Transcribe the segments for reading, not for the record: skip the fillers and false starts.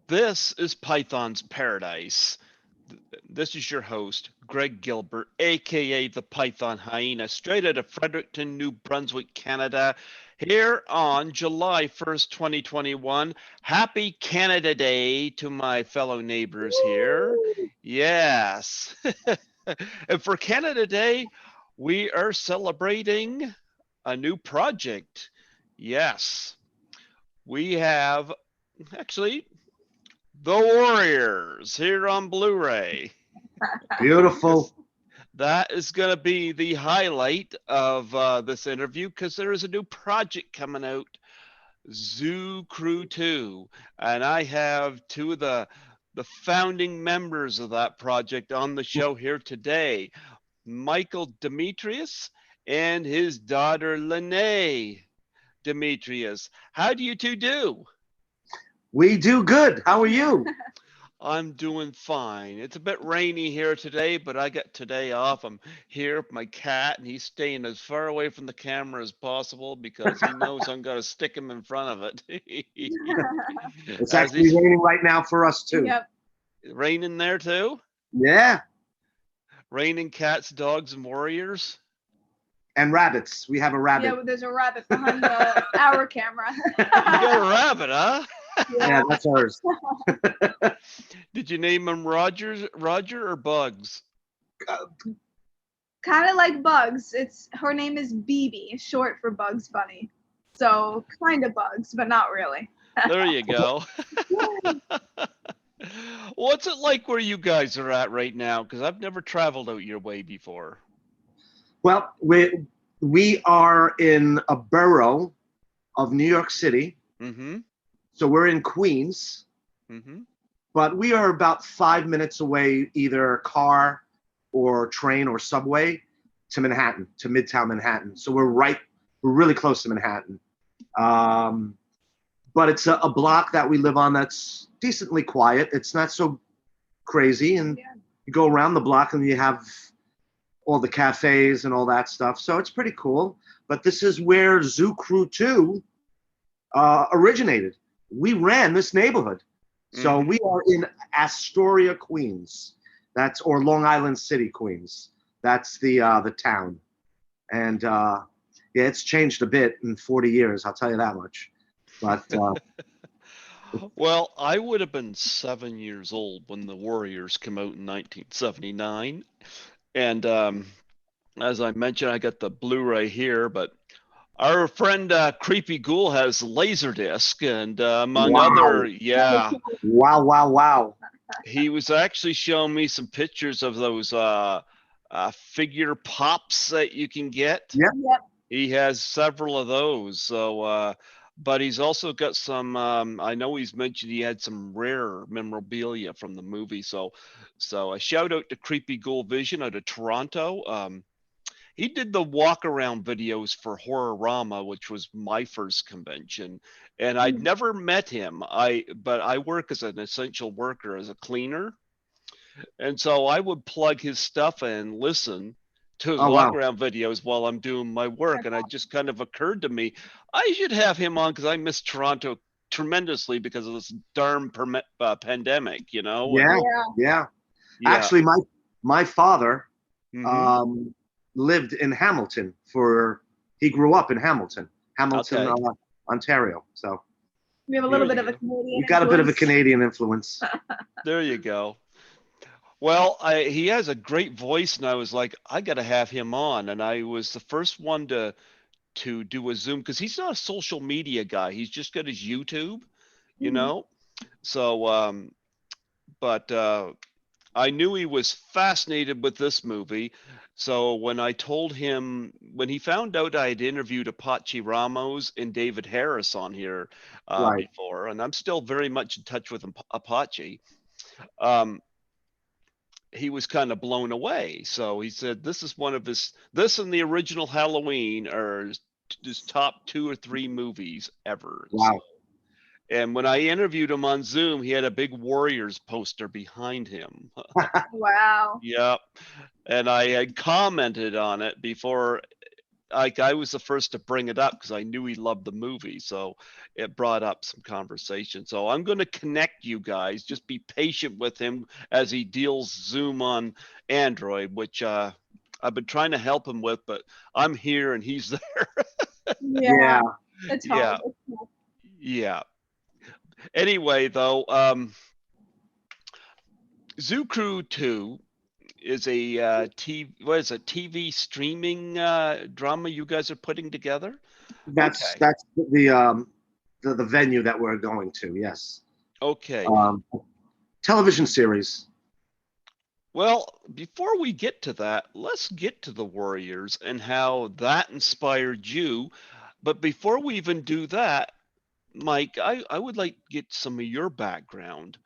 This is Python's Paradise. This is your host, Greg Gilbert, aka the Python Hyena, straight out of Fredericton, New Brunswick, Canada, here on July 1st, 2021. Happy Canada Day to my fellow neighbors here. Yes. And for Canada Day, we are celebrating a new project. Yes. We have actually the Warriors here on Blu-ray. Beautiful. That is going to be the highlight of this interview because there is a new project coming out, Zoo Crew 2. And I have two of the founding members of that project on the show here today, Michael Demetrious and his daughter, Lenay Demetrious. How do you two do? We do good. How are you? I'm doing fine. It's a bit rainy here today, but I got today off. I'm here with my cat, and he's staying as far away from the camera as possible because he knows I'm going to stick him in front of it. It's As actually he's raining right now for us too. Yep. raining there too. Yeah. Raining cats, dogs, and warriors. And rabbits. We have a rabbit. Yeah, there's a rabbit behind our camera. You got a rabbit, huh? Yeah, that's ours. Did you name him Roger or Bugs? Kind of like Bugs. Her name is BB, short for Bugs Bunny. So kind of Bugs, but not really. There you go. What's it like where you guys are at right now? Because I've never traveled out your way before. Well, we are in a borough of New York City. Mm-hmm. So we're in Queens. Mm-hmm. But we are about 5 minutes away, either car or train or subway, to Manhattan, to Midtown Manhattan. So we're really close to Manhattan. But it's a block that we live on that's decently quiet. It's not so crazy. And you go around the block and you have all the cafes and all that stuff. So it's pretty cool. But this is where Zoo Crew 2 originated. We ran this neighborhood. So we are in Astoria, Queens. Or Long Island City, Queens. That's the town. And yeah, it's changed a bit in 40 years, I'll tell you that much. But well, I would have been 7 years old when the Warriors came out in 1979. And as I mentioned, I got the Blu-ray here, but our friend Creepy Ghoul has Laserdisc, and among other, yeah. Wow. He was actually showing me some pictures of those figure pops that you can get. Yep. He has several of those. So, but he's also got some. I know he's mentioned he had some rare memorabilia from the movie. So a shout out to Creepy Ghoul Vision out of Toronto. He did the walk around videos for Horrorama, which was my first convention, and I'd never met him. But I work as an essential worker, as a cleaner, and so I would plug his stuff and listen to his walk around videos while I'm doing my work. And it just kind of occurred to me, I should have him on because I miss Toronto tremendously because of this darn pandemic, you know? Yeah. Actually, my father lived in Hamilton he grew up in Hamilton, Ontario. So we have a little bit of a Canadian. We got a bit of a Canadian influence. There you go. Well, he has a great voice, and I was like, I got to have him on. And I was the first one to do a Zoom because he's not a social media guy. He's just got his YouTube, you know. So, but I knew he was fascinated with this movie. So when I told him, when he found out I had interviewed Apache Ramos and David Harris on here before, and I'm still very much in touch with Apache, he was kind of blown away. So he said, this and the original Halloween are his top 2 or 3 movies ever. Wow. So, and when I interviewed him on Zoom, he had a big Warriors poster behind him. Wow. Yep. And I had commented on it before like I was the first to bring it up because I knew he loved the movie, so it brought up some conversation. So I'm going to connect you guys. Just be patient with him as he deals Zoom on Android, which I've been trying to help him with, but I'm here and he's there. Yeah, it's Yeah. hard. It's hard. Yeah. Anyway, though, Zoo Crew 2 is a TV streaming drama you guys are putting together? That's Okay. that's the venue that we're going to. Yes. Okay. Television series. Well, before we get to that, let's get to the Warriors and how that inspired you. But before we even do that, Mike, I would like to get some of your background.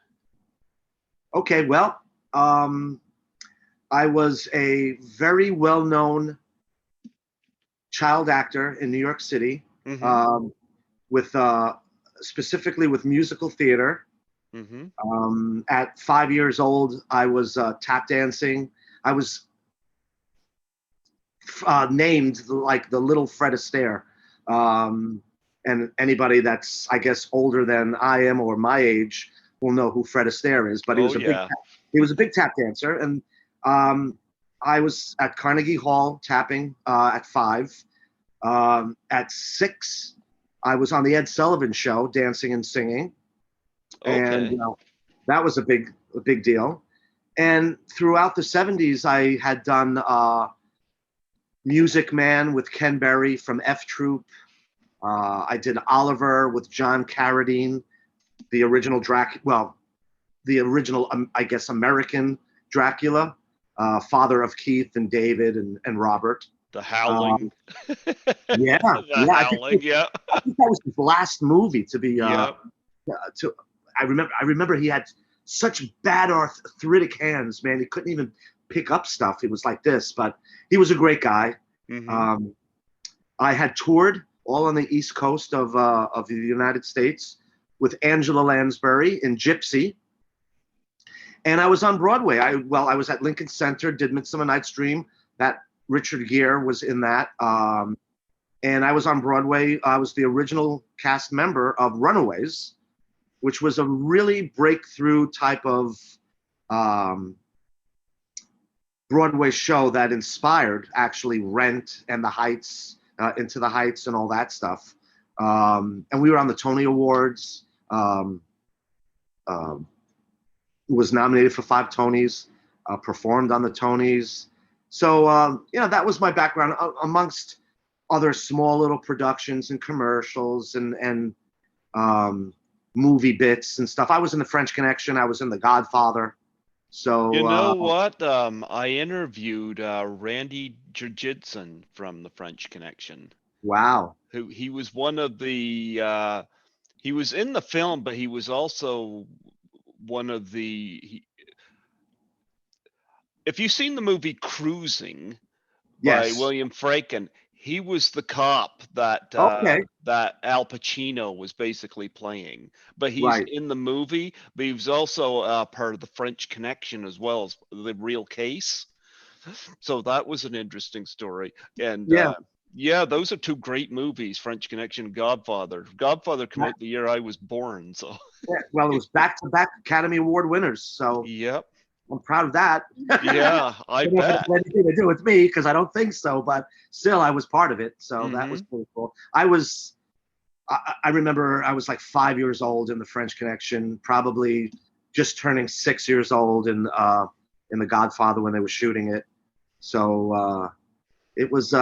Okay. Well, I was a very well-known child actor in New York City, Mm-hmm. with specifically with musical theater. Mm-hmm. At 5 years old, I was tap dancing. I was named like the little Fred Astaire. And anybody that's, I guess, older than I am or my age will know who Fred Astaire is. But Oh yeah. he was a big tap dancer, and I was at Carnegie Hall tapping at 5. At 6, I was on the Ed Sullivan Show dancing and singing, and Okay. that was a big deal. And throughout the 70s, I had done Music Man with Ken Berry from F Troop. I did Oliver with John Carradine, the original the original, I guess, American Dracula, father of Keith and David and Robert. The Howling. Yeah, The yeah. Howling. Yeah. I think that was his last movie to be. Yep. To I remember he had such bad arthritic hands, man. He couldn't even pick up stuff. He was like this, but he was a great guy. Mm-hmm. I had toured all on the East Coast of the United States with Angela Lansbury in Gypsy, and I was on Broadway. I was at Lincoln Center, did Midsummer Night's Dream. That Richard Gere was in that, and I was on Broadway. I was the original cast member of Runaways, which was a really breakthrough type of Broadway show that inspired actually Rent and the Heights, Into the Heights, and all that stuff. And we were on the Tony Awards. Was nominated for 5 Tonys, performed on the Tonys. So that was my background, amongst other small little productions and commercials and movie bits and stuff. I was in The French Connection. I was in The Godfather. So You know what? I interviewed Randy Jurgidson from the French Connection. wow. Who he was one of the he was in the film, but he was also one of the. If you've seen the movie Cruising by Yes. William Franken, he was the cop that Okay. that Al Pacino was basically playing. But he's Right. in the movie, but he was also part of the French Connection as well as the real case. So that was an interesting story. And Yeah. yeah, those are 2 great movies, French Connection and Godfather. Godfather came out the year I was born, so Yeah. Well, it was back-to-back Academy Award winners. So yep. I'm proud of that. Yeah, I It doesn't bet. have anything to do with me because I don't think so, but still, I was part of it. So that was pretty cool. I remember I was like 5 years old in The French Connection, probably just turning 6 years old in The Godfather when they were shooting it. So it was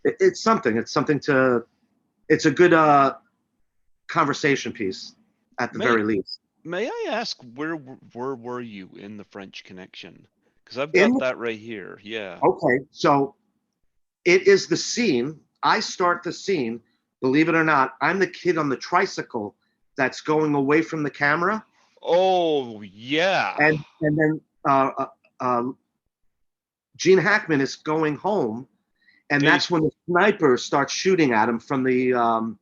it's something. It's something to. It's a good conversation piece at the May very least. may I ask where were you in the French Connection? Because I've In got that right here. Yeah. Okay, so it is the scene. I start the scene. Believe it or not, I'm the kid on the tricycle that's going away from the camera, Oh yeah. and then Gene Hackman is going home, and And that's he's when the sniper starts shooting at him from the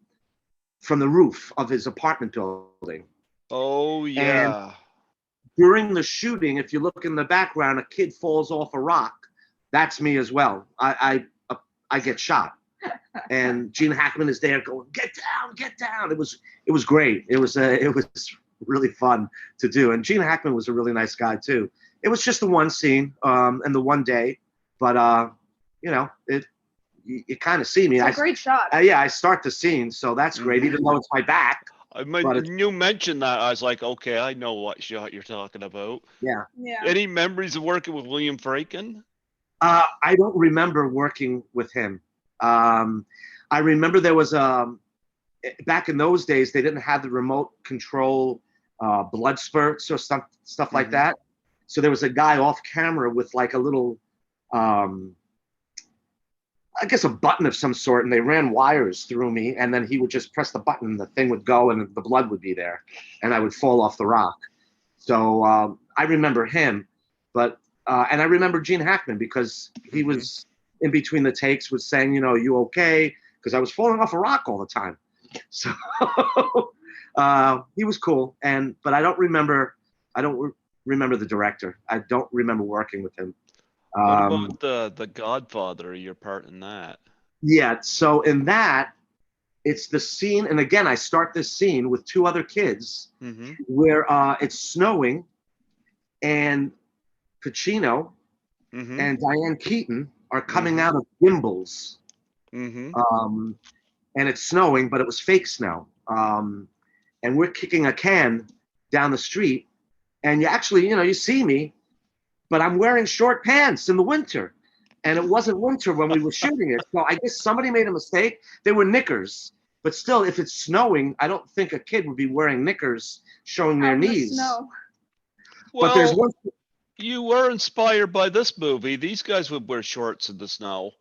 roof of his apartment building. oh And yeah. during the shooting, if you look in the background, a kid falls off a rock. That's me as well. I get shot. and Gene Hackman is there going, get down. It was great. It was really fun to do. And Gene Hackman was a really nice guy too. It was just the one scene and the one day, but you know, you kind of see me. It's a great shot. Yeah, I start the scene, so that's great, even though it's my back. I mean, you mentioned that, I was like, okay, I know what shot you're talking about. Yeah. Any memories of working with William Franken? I don't remember working with him. I remember there was back in those days, they didn't have the remote control blood spurts or stuff like that. So there was a guy off camera with like a little, I guess a button of some sort, and they ran wires through me, and then he would just press the button, and the thing would go, and the blood would be there, and I would fall off the rock. So I remember him, but and I remember Gene Hackman because he was in between the takes was saying, you know, you okay? Because I was falling off a rock all the time. So he was cool, but I don't remember the director. I don't remember working with him. What about the Godfather, your part in that? Yeah, so in that, it's the scene, and again, I start this scene with two other kids where it's snowing, and Pacino and Diane Keaton are coming out of gimbals. And it's snowing, but it was fake snow. And we're kicking a can down the street, and you actually, you know, you see me, but I'm wearing short pants in the winter, and it wasn't winter when we were shooting it. So I guess somebody made a mistake. They were knickers, but still, if it's snowing, I don't think a kid would be wearing knickers showing their knees. Snow. Well, but there's one. You were inspired by this movie. These guys would wear shorts in the snow.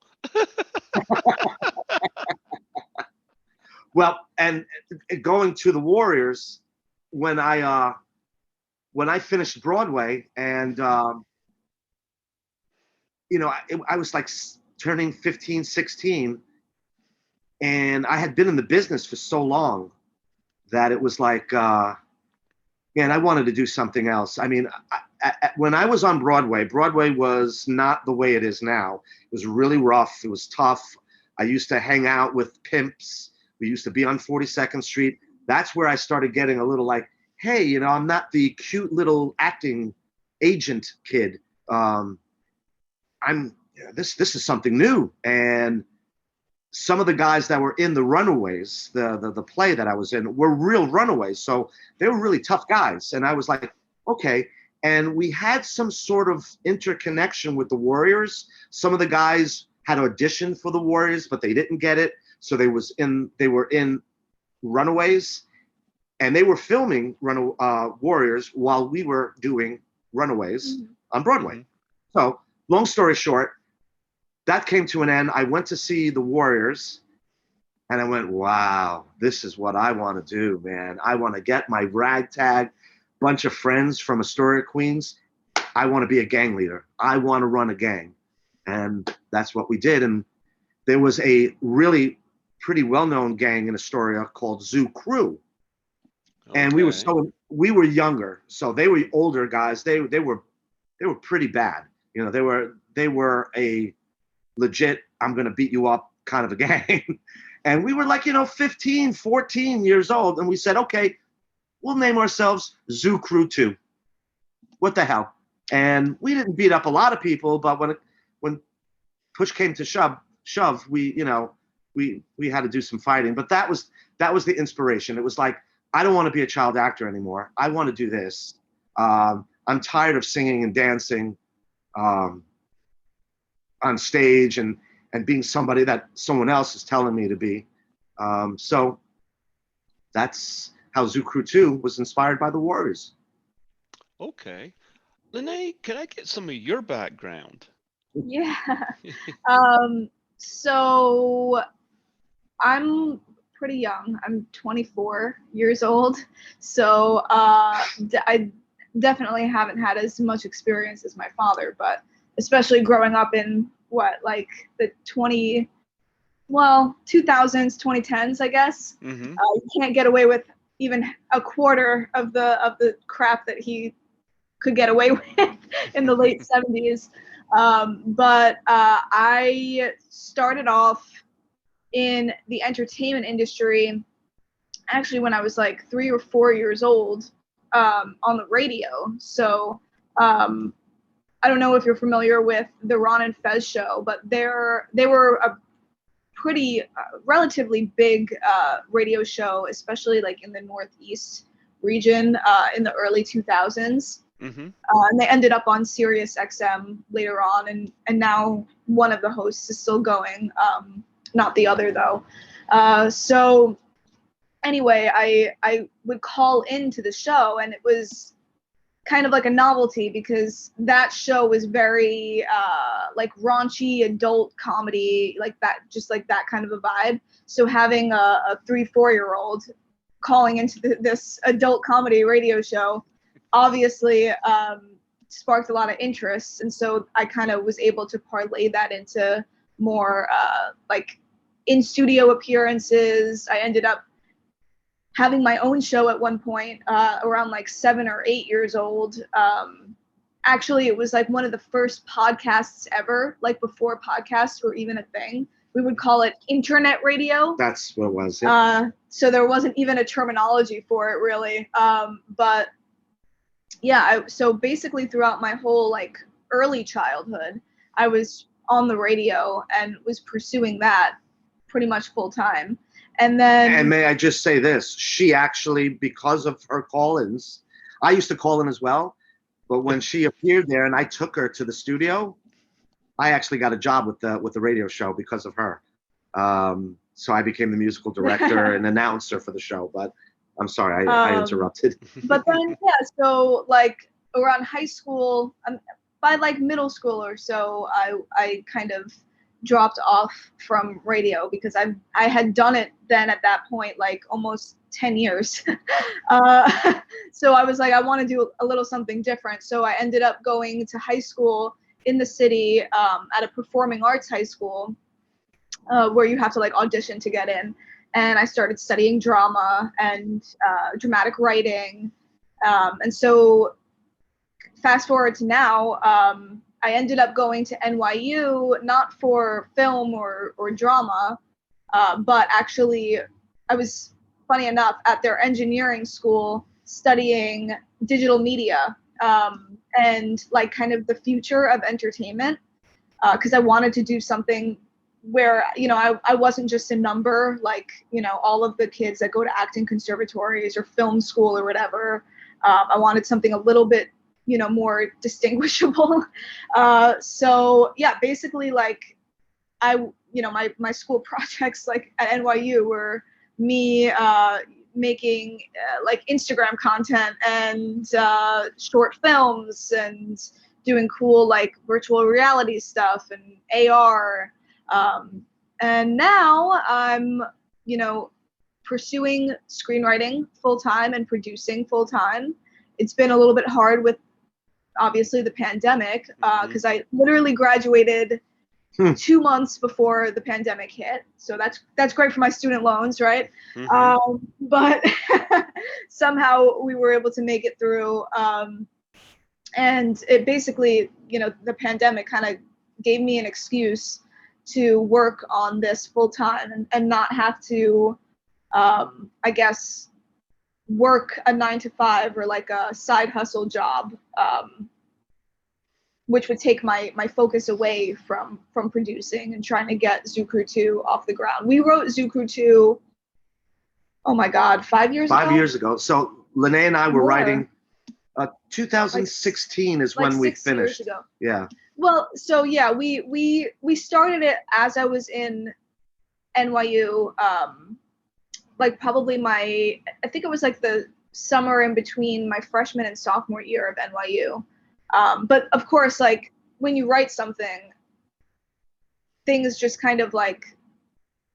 Well, and going to the Warriors, when I finished Broadway, and you know, I was like turning 15, 16, and I had been in the business for so long that it was like, man, I wanted to do something else. I mean, when I was on Broadway, Broadway was not the way it is now. It was really rough. It was tough. I used to hang out with pimps. We used to be on 42nd Street. That's where I started getting a little like, hey, you know, I'm not the cute little acting agent kid. This is something new. And some of the guys that were in the Runaways, the play that I was in, were real runaways. So they were really tough guys. And I was like, okay. And we had some sort of interconnection with the Warriors. Some of the guys had auditioned for the Warriors, but they didn't get it. So they were in Runaways, and they were filming Warriors while we were doing Runaways on Broadway. So long story short, that came to an end. I went to see the Warriors, and I went, wow, this is what I want to do, man. I want to get my ragtag bunch of friends from Astoria, Queens. I want to be a gang leader. I want to run a gang. And that's what we did. And there was a really pretty well-known gang in Astoria called Zoo Crew. Okay. And we were younger, so they were older guys. They were pretty bad. You know, they were a legit, I'm going to beat you up kind of a gang. And we were like, you know, 15, 14 years old. And we said, okay, we'll name ourselves Zoo Crew 2. What the hell? And we didn't beat up a lot of people, but when push came to shove, we had to do some fighting. But that was the inspiration. It was like, I don't want to be a child actor anymore. I want to do this. I'm tired of singing and dancing on stage and being somebody that someone else is telling me to be. So that's how Zoo Crew 2 was inspired by the Warriors. Okay. Lenay, can I get some of your background? Yeah. So I'm pretty young. I'm 24 years old. So I definitely haven't had as much experience as my father, but especially growing up in the 2000s, 2010s, I guess. You can't get away with even a quarter of the crap that he could get away with in the late 70s. But I started off in the entertainment industry, actually when I was like 3 or 4 years old, on the radio. So I don't know if you're familiar with the Ron and Fez show, but they were a pretty relatively big radio show, especially like in the Northeast region in the early 2000s. Mm-hmm. And they ended up on Sirius XM later on, and now one of the hosts is still going, not the other though. So anyway, I would call into the show, and it was kind of like a novelty because that show was very like raunchy adult comedy, like that, just like that kind of a vibe. So having a 3-4-year-old calling into this adult comedy radio show obviously sparked a lot of interest, and so I kind of was able to parlay that into more like in studio appearances. I ended up having my own show at one point around like 7 or 8 years old. Actually, it was like one of the first podcasts ever, like before podcasts were even a thing. We would call it internet radio. That's what it was. Yeah. So there wasn't even a terminology for it really. But yeah, so basically throughout my whole like early childhood, I was on the radio and was pursuing that pretty much full time. And then, and may I just say this, she actually, because of her call-ins, I used to call in as well, but when she appeared there and I took her to the studio, I actually got a job with the radio show because of her. So I became the musical director and announcer for the show, but I'm sorry, I interrupted. But then, yeah, so like around high school, by like middle school or so, I kind of dropped off from radio because I had done it then at that point like almost 10 years. So I was like, I want to do a little something different. So I ended up going to high school in the city at a performing arts high school where you have to like audition to get in. And I started studying drama and dramatic writing. And so fast forward to now, I ended up going to NYU, not for film or drama, but actually I was, funny enough, at their engineering school studying digital media and like kind of the future of entertainment, because I wanted to do something where, you know, I wasn't just a number like, you know, all of the kids that go to acting conservatories or film school or whatever. I wanted something a little bit, you know, more distinguishable. So yeah, basically like you know, my school projects like at NYU were me making like Instagram content and short films and doing cool like virtual reality stuff and AR. And now I'm, you know, pursuing screenwriting full time and producing full time. It's been a little bit hard with obviously the pandemic, because I literally graduated 2 months before the pandemic hit. So that's great for my student loans, right? Mm-hmm. But somehow we were able to make it through. And it basically, you know, the pandemic kind of gave me an excuse to work on this full time and not have to, I guess, work a 9-to-5 or like a side hustle job, which would take my focus away from producing and trying to get Zoo Crew 2 off the ground. We wrote Zoo Crew 2, oh my God, 5 years ago? 5 years ago. So Lenay and I were More. writing, 2016 is when we 6 finished. years ago. Yeah. Well, so yeah, we started it as I was in NYU, like probably I think it was like the summer in between my freshman and sophomore year of NYU. But of course, like when you write something, things just kind of like,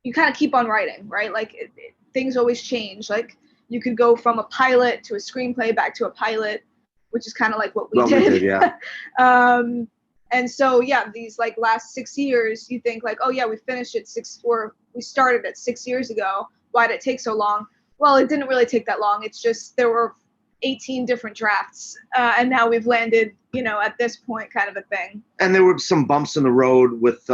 you kind of keep on writing, right? Like things always change. Like you could go from a pilot to a screenplay back to a pilot, which is kind of like what we did. Yeah. And so, yeah, these like last 6 years, you think like, oh yeah, we finished it we started it 6 years ago. Why did it take so long? Well, it didn't really take that long. It's just there were 18 different drafts, and now we've landed, you know, at this point kind of a thing. And there were some bumps in the road with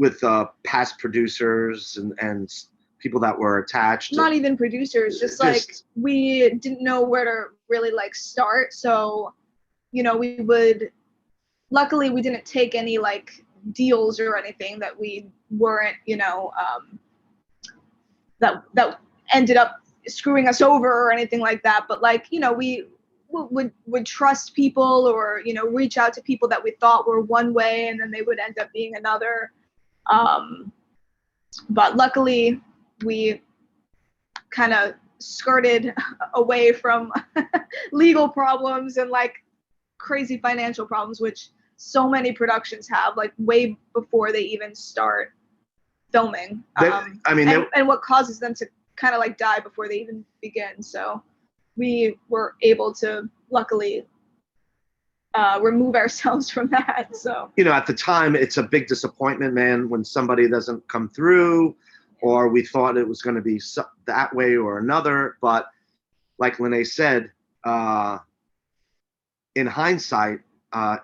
with past producers and people that were attached. Not even producers, just like we didn't know where to really like start. So, you know, luckily we didn't take any like deals or anything that we weren't, you know, that ended up screwing us over or anything like that. But like, you know, we would trust people, or, you know, reach out to people that we thought were one way and then they would end up being another. But luckily we kind of skirted away from legal problems and like crazy financial problems, which so many productions have, like way before they even start filming. And what causes them to kind of like die before they even begin. So we were able to luckily remove ourselves from that. So, you know, at the time, it's a big disappointment, man, when somebody doesn't come through, or we thought it was going to be that way or another. But like Lenay said, in hindsight,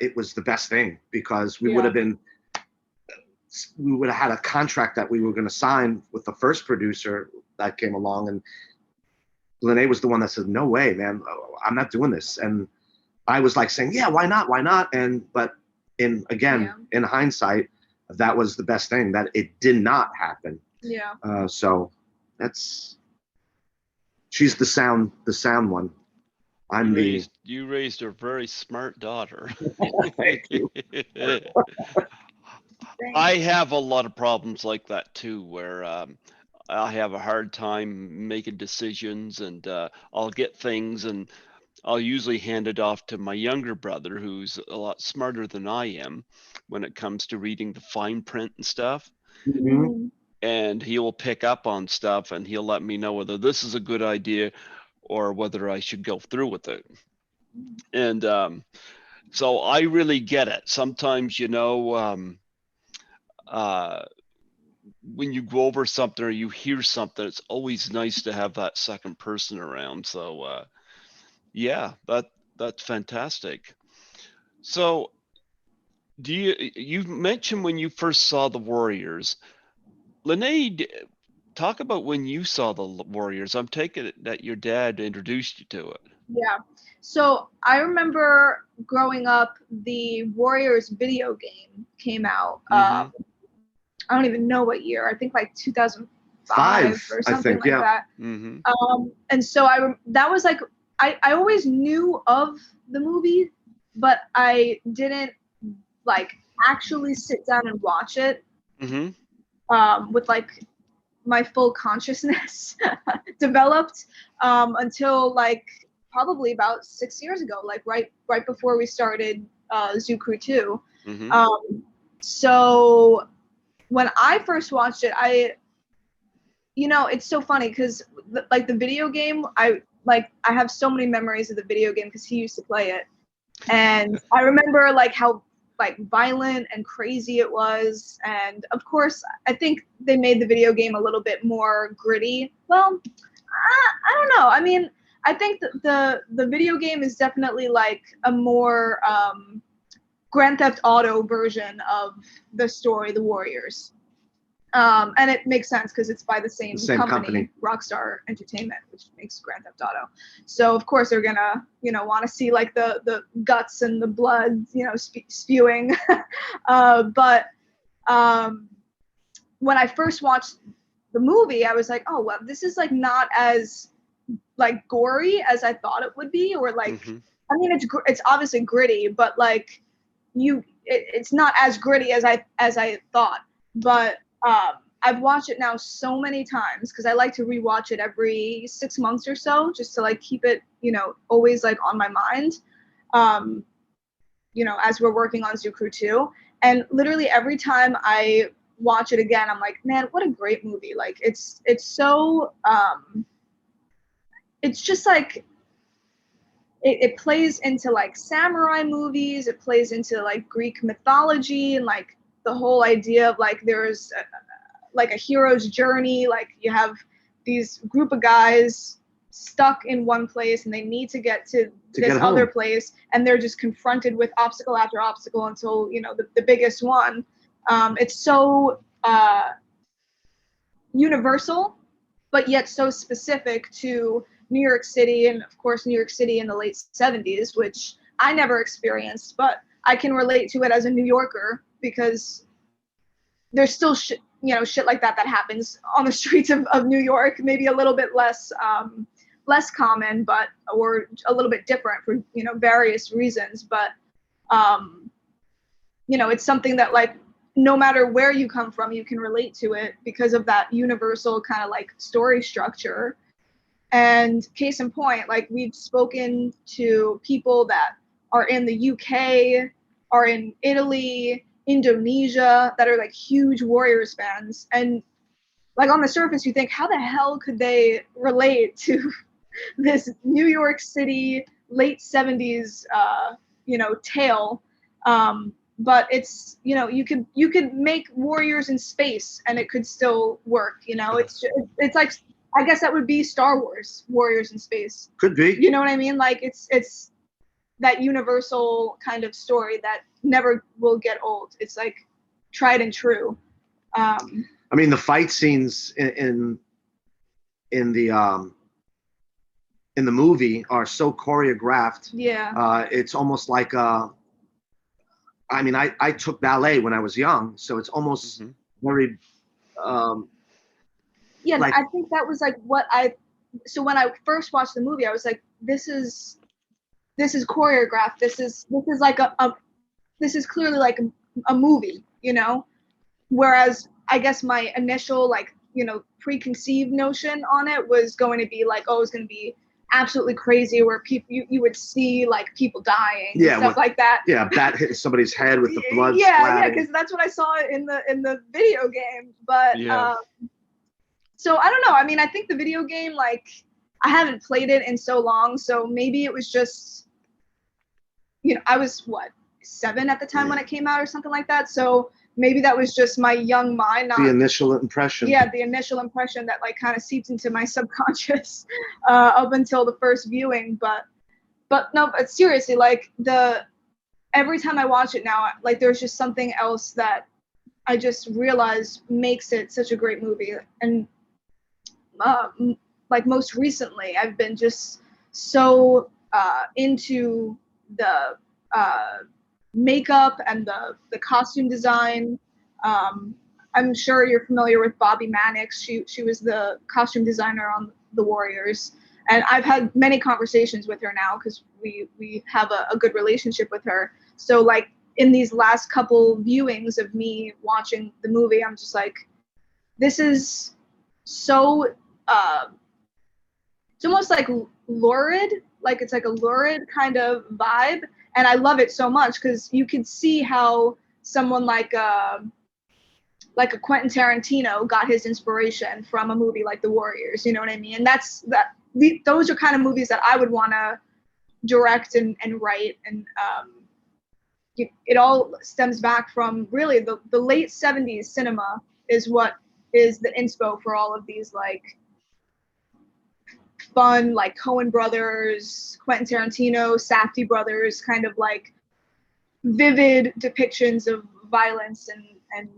it was the best thing, because we would have had a contract that we were going to sign with the first producer that came along, and Lenay was the one that said, "No way, man, I'm not doing this." And I was like saying, "Yeah, why not? Why not?" But in hindsight, that was the best thing, that it did not happen. Yeah. So she's the sound one. You raised a very smart daughter. Thank you. I have a lot of problems like that too, where I have a hard time making decisions, and I'll get things and I'll usually hand it off to my younger brother, who's a lot smarter than I am when it comes to reading the fine print and stuff. Mm-hmm. And he will pick up on stuff and he'll let me know whether this is a good idea or whether I should go through with it. And so I really get it. Sometimes, you know, when you go over something or you hear something, it's always nice to have that second person around. So yeah, that's fantastic. So you mentioned when you first saw the Warriors, Lenay, talk about when you saw the Warriors. I'm taking it that your dad introduced you to it. Yeah. So I remember growing up, the Warriors video game came out. I don't even know what year. I think like 2005 or something like that. And so that was like, I always knew of the movie, but I didn't like actually sit down and watch it with like my full consciousness developed until like probably about 6 years ago, like right before we started Zoo Crew 2. So when I first watched it, you know, it's so funny because like the video game, I have so many memories of the video game because he used to play it, and I remember like how like violent and crazy it was. And of course, I think they made the video game a little bit more gritty. Well, I don't know. I mean, I think the video game is definitely like a more Grand Theft Auto version of the story, The Warriors. And it makes sense because it's by the same company, Rockstar Entertainment, which makes Grand Theft Auto. So of course they're gonna, you know, want to see like the guts and the blood, you know, spewing. But when I first watched the movie, I was like, oh well, this is like not as like gory as I thought it would be, or like, I mean, it's obviously gritty, but like it's not as gritty as I thought. But I've watched it now so many times because I like to rewatch it every 6 months or so, just to like keep it, you know, always like on my mind, you know, as we're working on Zoo Crew 2. And literally every time I watch it again, I'm like, man, what a great movie. Like it's so, it's just like, it plays into like samurai movies. It plays into like Greek mythology and like the whole idea of like there's like a hero's journey. Like you have these group of guys stuck in one place and they need to get to this other place, and they're just confronted with obstacle after obstacle until, you know, the biggest one. It's so universal, but yet so specific to New York City, and of course New York City in the late 70s, which I never experienced, but I can relate to it as a New Yorker because there's still shit like that happens on the streets of New York, maybe a little bit less common, but or a little bit different for various reasons, but it's something that, like, no matter where you come from, you can relate to it because of that universal kind of like story structure. And case in point, like, we've spoken to people that are in the UK, are in Italy, Indonesia, that are like huge Warriors fans. And like, on the surface, you think, how the hell could they relate to this New York City late 70s, tale? But it's, you could make Warriors in space and it could still work. It's like, I guess that would be Star Wars, Warriors in space. Could be. You know what I mean? Like, it's that universal kind of story that never will get old. It's like tried and true. I mean, the fight scenes in the movie are so choreographed. Yeah. It's almost like I mean, I took ballet when I was young, so it's almost very. Yeah, like, I think that was like so when I first watched the movie, I was like, this is choreographed. This is like this is clearly like a movie, Whereas I guess my initial, like, preconceived notion on it was going to be like, oh, it's going to be absolutely crazy, where people you would see like people dying, and stuff like that. Yeah, bat hitting somebody's head with the blood. Yeah, because that's what I saw in the video game. But so I don't know. I mean, I think the video game, like, I haven't played it in so long, so maybe it was just, I was 7 at the time when it came out or something like that. So maybe that was just my young mind. The initial impression. Yeah, the initial impression that like kind of seeped into my subconscious up until the first viewing. But no, but seriously, like, every time I watch it now, like, there's just something else that I just realized makes it such a great movie. And like, most recently, I've been just so into the makeup and the costume design. I'm sure you're familiar with Bobby Mannix. She was the costume designer on the Warriors, and I've had many conversations with her now because we have a good relationship with her. So, like, in these last couple viewings of me watching the movie, I'm just like, this is so it's almost like lurid, like it's like a lurid kind of vibe, and I love it so much because you can see how someone like a Quentin Tarantino got his inspiration from a movie like The Warriors. You know what I mean? And those are kind of movies that I would want to direct and write, and it all stems back from really the late 70s cinema is what is the inspo for all of these, like, fun, like, Coen brothers, Quentin Tarantino, Safdie brothers, kind of like vivid depictions of violence and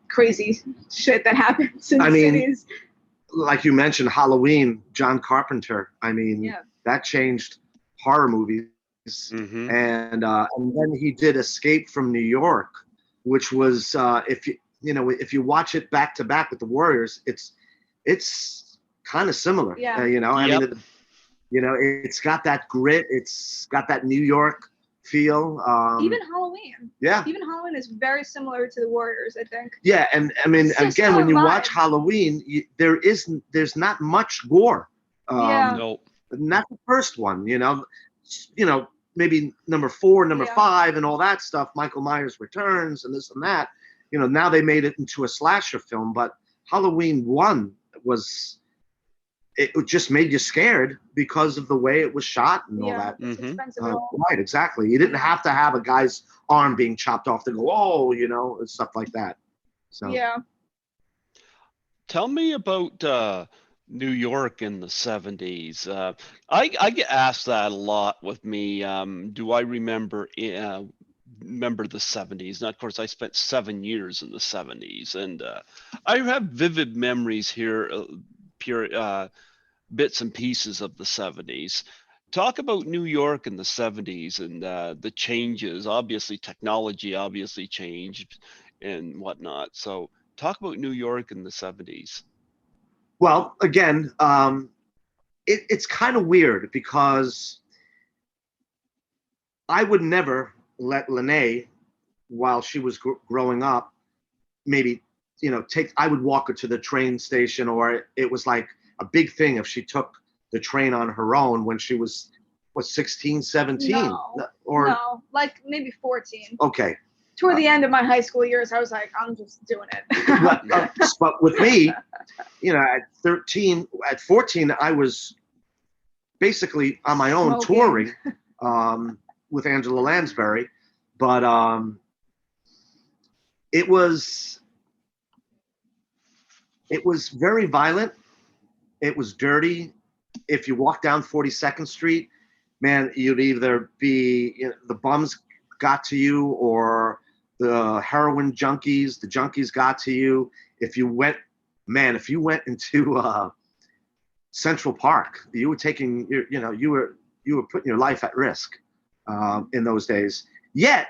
crazy shit that happens in cities. Like you mentioned, Halloween, John Carpenter. I mean, that changed horror movies. Mm-hmm. And then he did Escape from New York, which was if you watch it back to back with the Warriors, it's kind of similar. Yeah. I mean, it's got that grit. It's got that New York feel. Even Halloween. Yeah. Even Halloween is very similar to the Warriors, I think. Yeah, and I mean, again, when you watch Halloween, there's not much gore. No. Not the first one. Maybe number 4, number 5, and all that stuff. Michael Myers Returns and this and that. Now they made it into a slasher film, but Halloween 1 it just made you scared because of the way it was shot and all that. It's expensive. Right, exactly. You didn't have to have a guy's arm being chopped off to go, oh, and stuff like that. So yeah. Tell me about New York in the 70s. I get asked that a lot with me. Do I remember remember the 70s. And of course, I spent 7 years in the 70s, and I have vivid memories here, pure bits and pieces of the 70s. Talk about New York in the 70s and the changes. Obviously, technology obviously changed and whatnot. So, talk about New York in the 70s. Well, again, it's kind of weird because I would never let Lenay, while she was growing up, maybe, I would walk her to the train station, or it was like a big thing if she took the train on her own when she was, 16, 17? No, like maybe 14. Okay. Toward the end of my high school years, I was like, I'm just doing it. But with me, at 13, at 14, I was basically on my own touring with Angela Lansbury. But it was very violent. It was dirty. If you walk down 42nd Street, man, you'd either be, the bums got to you, or the heroin junkies, the junkies got to you. If you went into Central Park, you were taking, you were putting your life at risk in those days. Yet,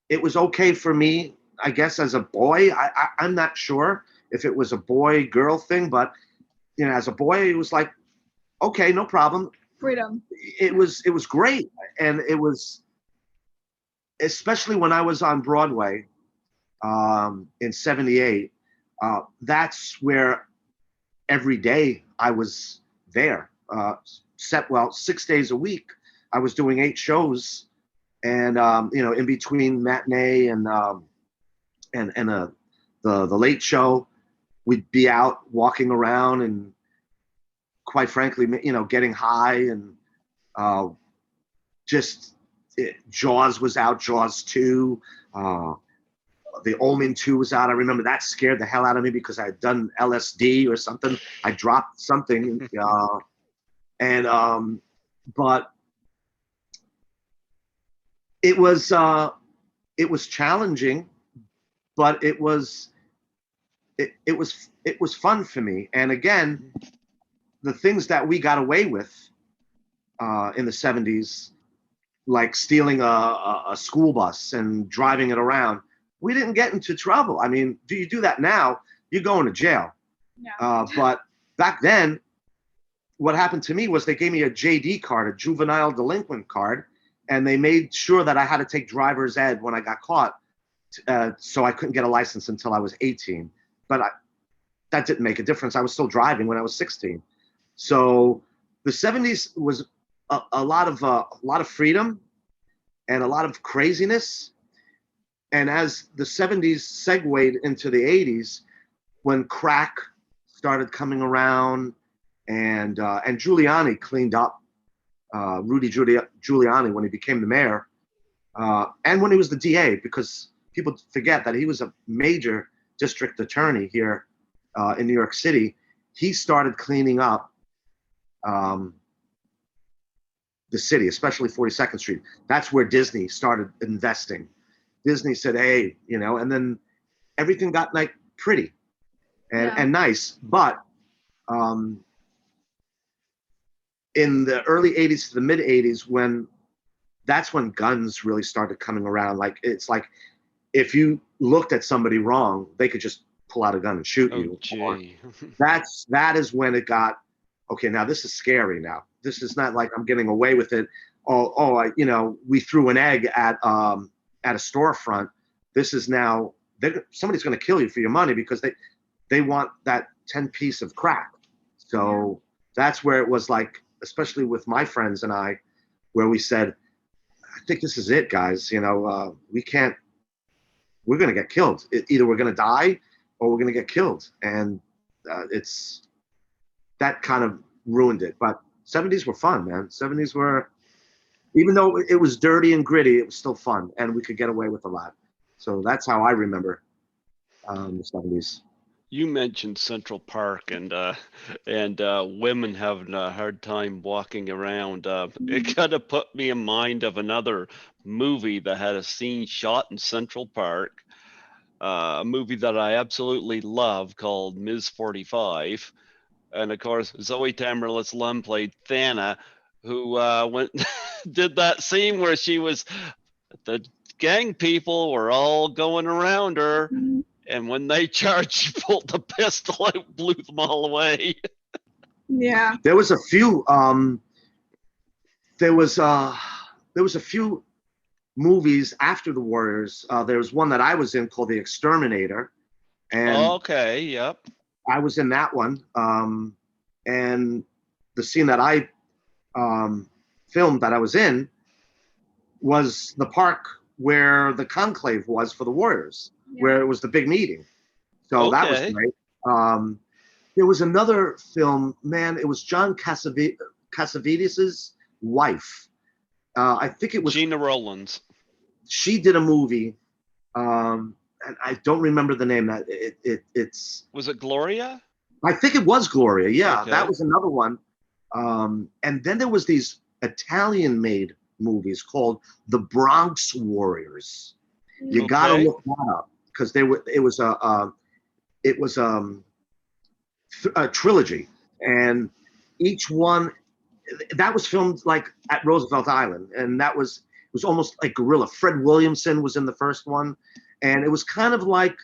it was okay for me, I guess, as a boy. I'm not sure if it was a boy-girl thing, but as a boy, it was like, okay, no problem. Freedom. It was great, and it was, especially when I was on Broadway in '78. That's where every day I was there. 6 days a week, I was doing 8 shows, and in between matinee and the late show, we'd be out walking around and, quite frankly, getting high, and Jaws was out, Jaws 2. The Omen 2 was out. I remember that scared the hell out of me because I had done LSD or something. I dropped something, but it was challenging, but it was fun for me. And again, the things that we got away with in the 70s, like stealing a school bus and driving it around, we didn't get into trouble. I mean, do you do that now, you're going to jail. Yeah. But back then, what happened to me was they gave me a JD card, a juvenile delinquent card, and they made sure that I had to take driver's ed when I got caught, so I couldn't get a license until I was 18. But that didn't make a difference. I was still driving when I was 16. So the 70s was a lot of freedom and a lot of craziness. And as the 70s segued into the 80s, when crack started coming around, and Giuliani cleaned up, Rudy Giuliani, when he became the mayor, and when he was the DA, because people forget that he was a major district attorney here in New York City. He started cleaning up the city, especially 42nd Street. That's where Disney started investing. Disney said, hey, and then everything got like pretty and nice. But in the early 80s to the mid 80s, that's when guns really started coming around. Like, it's like, if you looked at somebody wrong, they could just pull out a gun and shoot you. That is when it got, okay, now this is scary now. This is not like I'm getting away with it. We threw an egg at a storefront. This is now, somebody's going to kill you for your money because they want that 10 piece of crack. So that's where it was like, especially with my friends and I, where we said, I think this is it, guys. We can't, we're going to get killed. Either we're going to die or we're going to get killed. And that kind of ruined it. But 70s were fun, man. 70s were, even though it was dirty and gritty, it was still fun, and we could get away with a lot. So that's how I remember the 70s. You mentioned Central Park and women having a hard time walking around. It kind of put me in mind of another movie that had a scene shot in Central Park, a movie that I absolutely love called Ms. 45. And of course, Zoe Tamerlis Lund played Thana, who went did that scene where she was the gang people were all going around her, and when they charged, she pulled the pistol out, blew them all away. Yeah. There was a few. There was a few movies after the Warriors. There was one that I was in called The Exterminator, and Okay, yep. I was in that one. And the scene that I filmed that I was in was the park where the conclave was for the Warriors, where it was the big meeting. So that was Okay. great. There was another film, man. It was John Cassavetes' wife. I think it was Gina Rowlands. She did a movie, and I don't remember the name. That it's. Was it Gloria? I think it was Gloria. Yeah, Okay. that was another one. And then there was these Italian-made movies called The Bronx Warriors. You got to look that up because they were. It was a trilogy, and each one that was filmed like at Roosevelt Island, and it was almost like guerrilla. Fred Williamson was in the first one, and it was kind of like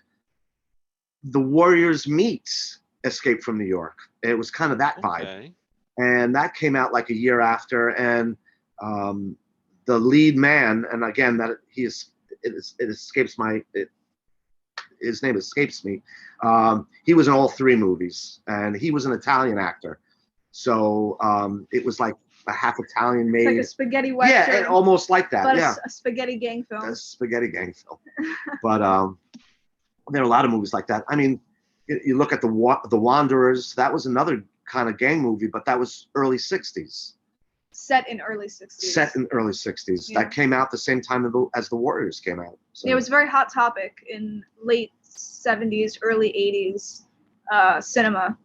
the Warriors meets Escape from New York. It was kind of that vibe. Okay. And that came out like a year after, and the lead man, and again that his name escapes me. He was in all three movies, and he was an Italian actor. So it was like a half Italian made. It's like a spaghetti western. Yeah, almost like that. But yeah, a spaghetti gang film. a spaghetti gang film. But there are a lot of movies like that. I mean, you look at the Wanderers. That was another kind of gang movie, but that was early '60s. Set in early 60s. Set in early '60s. Yeah. That came out the same time as the Warriors came out. So. It was a very hot topic in late 70s, early 80s cinema,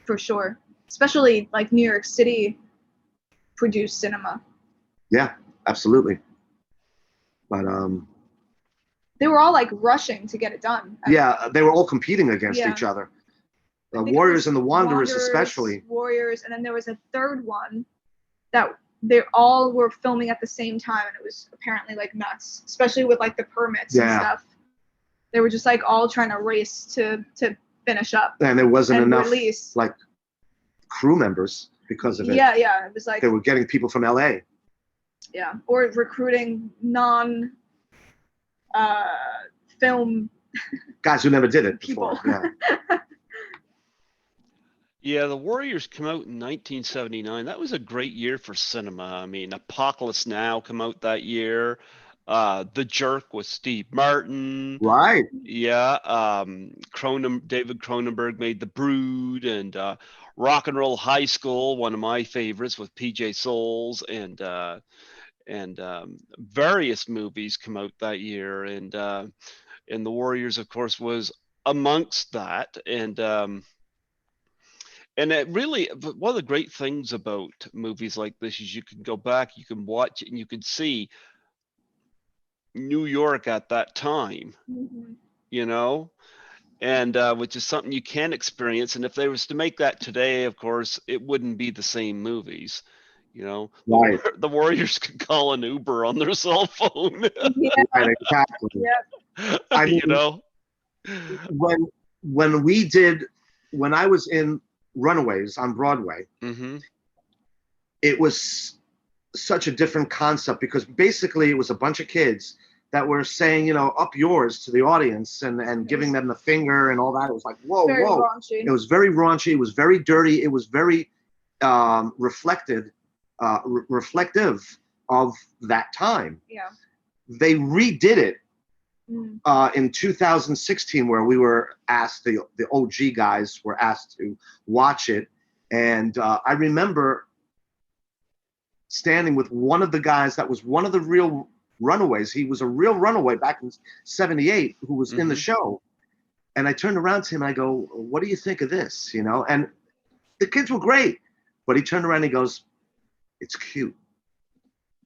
for sure. Especially like New York City produced cinema. Yeah, absolutely. But they were all like rushing to get it done. Yeah, they were all competing against each other. The Warriors and the Wanderers especially. Warriors, and then there was a third one that they all were filming at the same time, and it was apparently like nuts, especially with like the permits and stuff. They were just like all trying to race to finish up. And there wasn't enough release. Like crew members because of it. Yeah, it was like they were getting people from LA. Yeah, or recruiting non film guys who never did it people. before. Yeah. Yeah, the Warriors come out in 1979. That was a great year for cinema. I mean, Apocalypse Now come out that year. The Jerk with Steve Martin. Right. Yeah. David Cronenberg made The Brood, and Rock and Roll High School, one of my favorites, with PJ Souls, and various movies come out that year, and the Warriors, of course, was amongst that, and it really, one of the great things about movies like this is you can go back, you can watch it, and you can see New York at that time, you know, and which is something you can experience. And if they was to make that today, of course, it wouldn't be the same movies, you know. Right. The Warriors could call an Uber on their cell phone. Yeah. Right, exactly. Yeah. I mean, you know, when I was in Runaways on Broadway, it was such a different concept because basically it was a bunch of kids that were saying, you know, up yours to the audience and giving them the finger and all that. It was like, whoa. Raunchy. It was very raunchy. It was very dirty. It was very reflective of that time. Yeah. They redid it in 2016, where we were asked, the OG guys were asked to watch it. And I remember standing with one of the guys that was one of the real runaways. He was a real runaway back in '78 who was in the show. And I turned around to him and I go, what do you think of this? You know, and the kids were great, but he turned around and he goes, it's cute.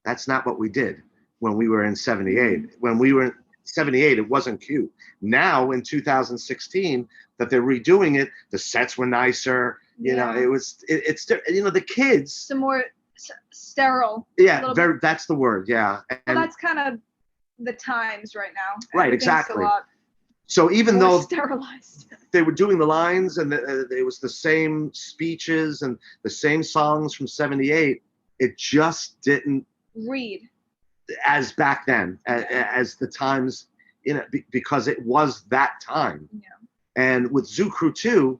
That's not what we did when we were in 78. When we were in 78, it wasn't cute. Now in 2016 that they're redoing it, the sets were nicer. You know, it's you know, the kids. Some more sterile. Yeah, very. That's the word. Yeah. And well, that's kind of the times right now. Right, exactly. So even though sterilized, they were doing the lines and it was the same speeches and the same songs from 78, it just didn't read as back then, as the times, you know, because it was that time. Yeah. And with Zoo Crew 2,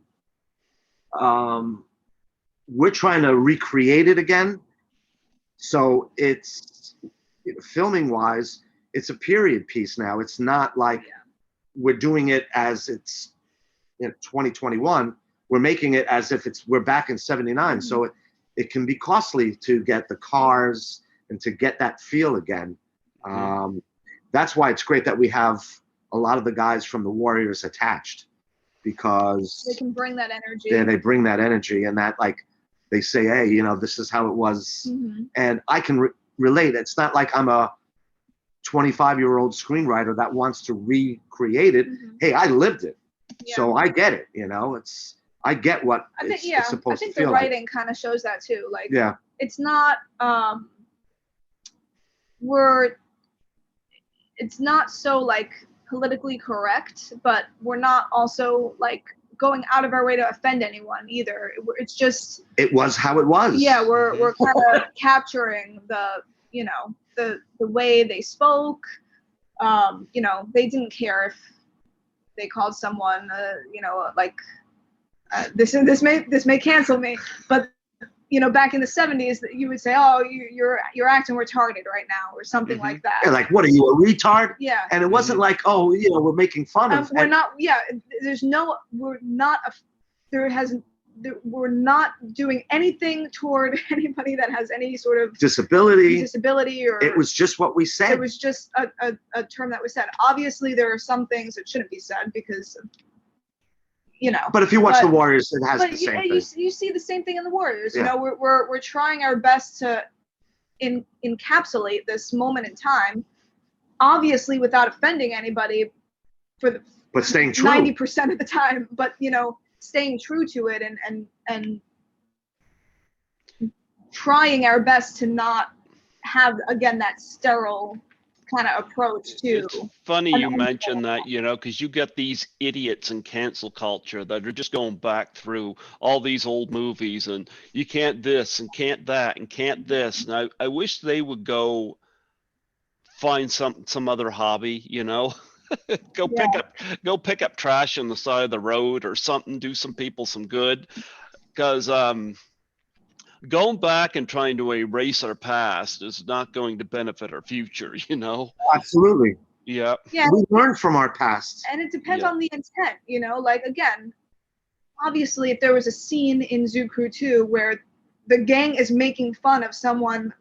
we're trying to recreate it again. So it's, you know, filming wise, it's a period piece now. It's not like we're doing it as it's in 2021. We're making it as if we're back in 79. Mm-hmm. So it can be costly to get the cars and to get that feel again. That's why it's great that we have a lot of the guys from the Warriors attached, because they can bring that energy. Yeah, they bring that energy, and that, like, they say, hey, you know, this is how it was. Mm-hmm. And I can relate. It's not like I'm a 25-year-old screenwriter that wants to recreate it. Mm-hmm. Hey, I lived it. Yeah. So I get it, you know. I get what it's supposed to feel like. I think the writing kind of shows that too. Like, it's not it's not so like politically correct, but we're not also like going out of our way to offend anyone either. It's just, it was how it was. Yeah, we're kind of capturing the, you know, the way they spoke. You know, they didn't care if they called someone, you know, like this may cancel me, but you know, back in the 70s, you would say, oh, you're acting retarded right now, or something like that. Yeah, like, what are you, a retard? Yeah. And it wasn't like, oh, you know, we're making fun of. We're not. Yeah. We're not doing anything toward anybody that has any sort of disability, or it was just what we said. It was just a term that was said. Obviously, there are some things that shouldn't be said because, you know. But if you watch the Warriors, it has the same thing. You see the same thing in the Warriors. You know, we're trying our best to encapsulate this moment in time, obviously without offending anybody, but staying true 90% of the time. But you know, staying true to it and trying our best to not have, again, that sterile kind of approach to. It's funny you mentioned that, you know, because you get these idiots in cancel culture that are just going back through all these old movies and you can't this and can't that and can't this. And I wish they would go find some other hobby, you know. Go pick up trash on the side of the road or something, do some people some good, because going back and trying to erase our past is not going to benefit our future, you know. Absolutely. Yeah We learn from our past, and it depends on the intent, you know. Like, again, obviously if there was a scene in Zoo Crew 2 where the gang is making fun of someone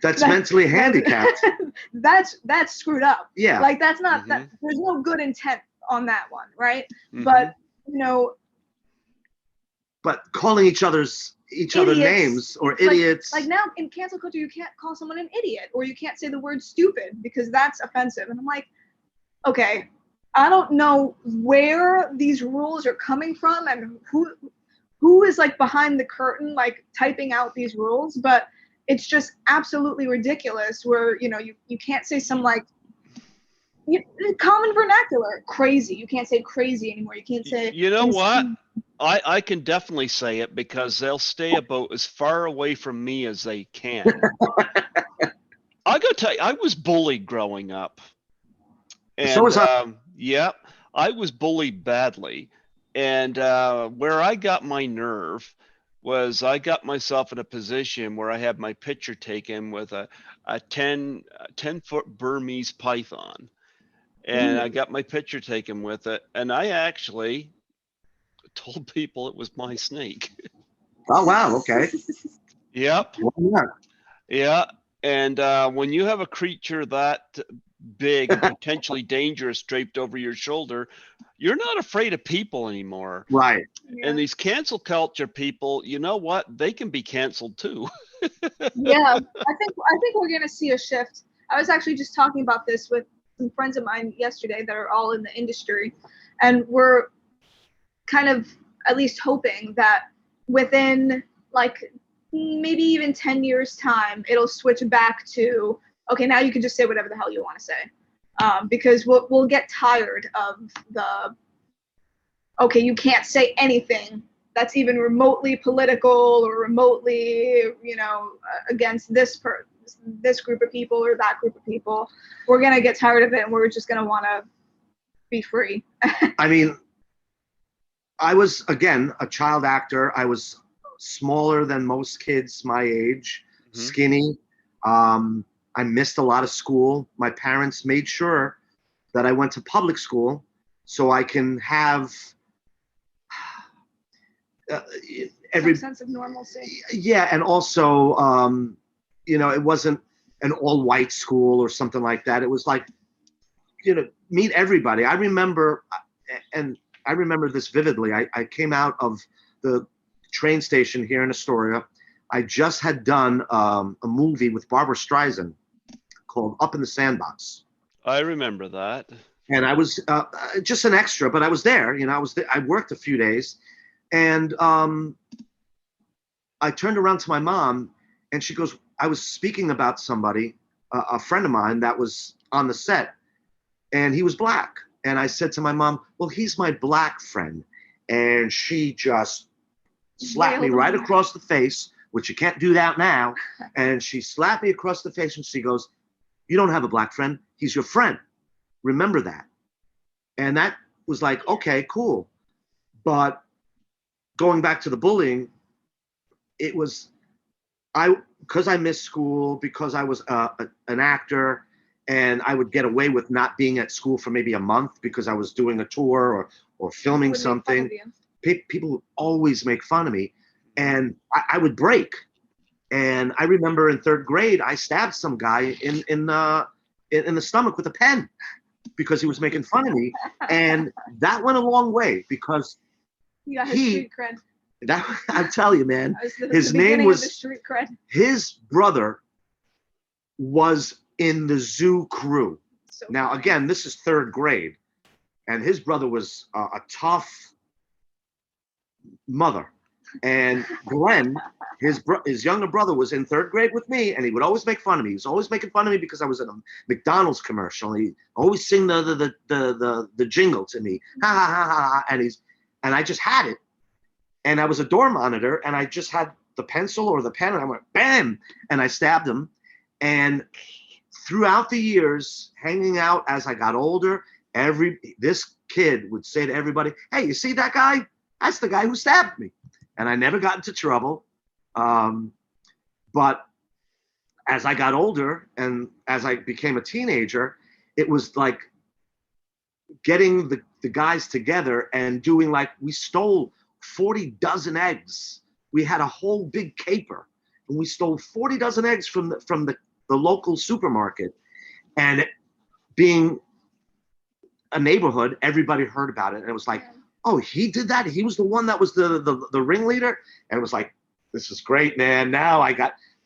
that's mentally handicapped, that's screwed up. Yeah, like that's not that. There's no good intent on that one, right? But you know, but calling each other names or idiots, like now in cancel culture, you can't call someone an idiot, or you can't say the word stupid because that's offensive. And I'm like, okay, I don't know where these rules are coming from and who is like behind the curtain, like typing out these rules, but it's just absolutely ridiculous where, you know, you can't say some like common vernacular, crazy. You can't say crazy anymore. You can't say. You know what? I can definitely say it because they'll stay about as far away from me as they can. I gotta tell you, I was bullied growing up. And so was I. Yeah, I was bullied badly. And where I got my nerve was I got myself in a position where I had my picture taken with a 10-foot Burmese python. And I got my picture taken with it. And I actually told people it was my snake. Oh, wow. Okay. Yep. Yeah. Yeah. And when you have a creature that big and potentially dangerous draped over your shoulder, you're not afraid of people anymore. Right. Yeah. And these cancel culture people, you know what? They can be canceled too. Yeah, I think we're gonna see a shift. I was actually just talking about this with some friends of mine yesterday that are all in the industry, and we're kind of at least hoping that within like maybe even 10 years time, it'll switch back to, okay, now you can just say whatever the hell you want to say. Because we'll get tired of the, okay, you can't say anything that's even remotely political or remotely, against this group of people or that group of people. We're gonna get tired of it, and we're just gonna want to be free. I mean, I was, again, a child actor. I was smaller than most kids my age, skinny. I missed a lot of school. My parents made sure that I went to public school so I can have Some sense of normalcy. Yeah, and also, it wasn't an all-white school or something like that. It was like, meet everybody. I remember this vividly. I came out of the train station here in Astoria. I just had done a movie with Barbara Streisand called Up in the Sandbox. I remember that. And I was just an extra, but I was there. I worked a few days. And I turned around to my mom, and she goes, I was speaking about somebody, a friend of mine that was on the set, and he was black. And I said to my mom, well, he's my black friend. And she just slapped me right across the face, which you can't do that now. And she slapped me across the face, and she goes, you don't have a black friend. He's your friend. Remember that. And that was like, okay, cool. But going back to the bullying, it was, because I missed school, because I was an actor, and I would get away with not being at school for maybe a month because I was doing a tour or filming something. People would always make fun of me, and I would break. And I remember in third grade, I stabbed some guy in the stomach with a pen because he was making fun of me, and that went a long way because street cred. I tell you, man, his name was street cred. His brother was in the zoo crew. So now, again, this is third grade, and his brother was a tough mother. And Glenn, his younger brother, was in third grade with me, and he would always make fun of me. He was always making fun of me because I was in a McDonald's commercial. And he always sing the jingle to me, ha ha ha ha, and I just had it. And I was a door monitor, and I just had the pencil or the pen, and I went bam, and I stabbed him. And throughout the years, hanging out as I got older, this kid would say to everybody, "Hey, you see that guy? That's the guy who stabbed me." And I never got into trouble. But as I got older and as I became a teenager, it was like getting the guys together and doing, like, we stole 40 dozen eggs. We had a whole big caper, and we stole 40 dozen eggs from the local supermarket. And being a neighborhood, everybody heard about it. And it was like, oh, he did that? He was the one that was the ringleader? And it was like, this is great, man. Now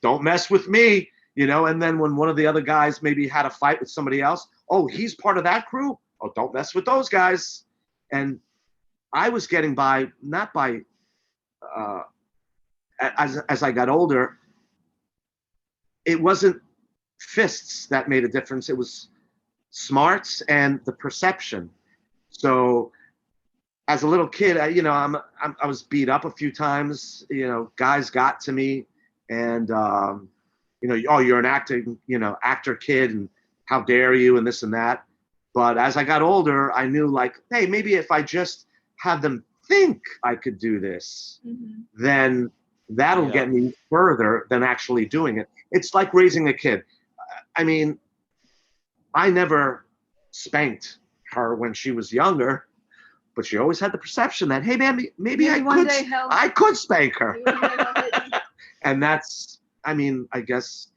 don't mess with me, And then when one of the other guys maybe had a fight with somebody else, oh, he's part of that crew? Oh, don't mess with those guys. And I was getting by, not by, as I got older, it wasn't fists that made a difference. It was smarts and the perception. So as a little kid, I was beat up a few times. Guys got to me, and oh, you're an actor kid, and how dare you, and this and that. But as I got older, I knew, like, hey, maybe if I just have them think I could do this, then that'll get me further than actually doing it. It's like raising a kid. I mean, I never spanked her when she was younger, but she always had the perception that, hey, man, maybe I could spank her. And that's, I guess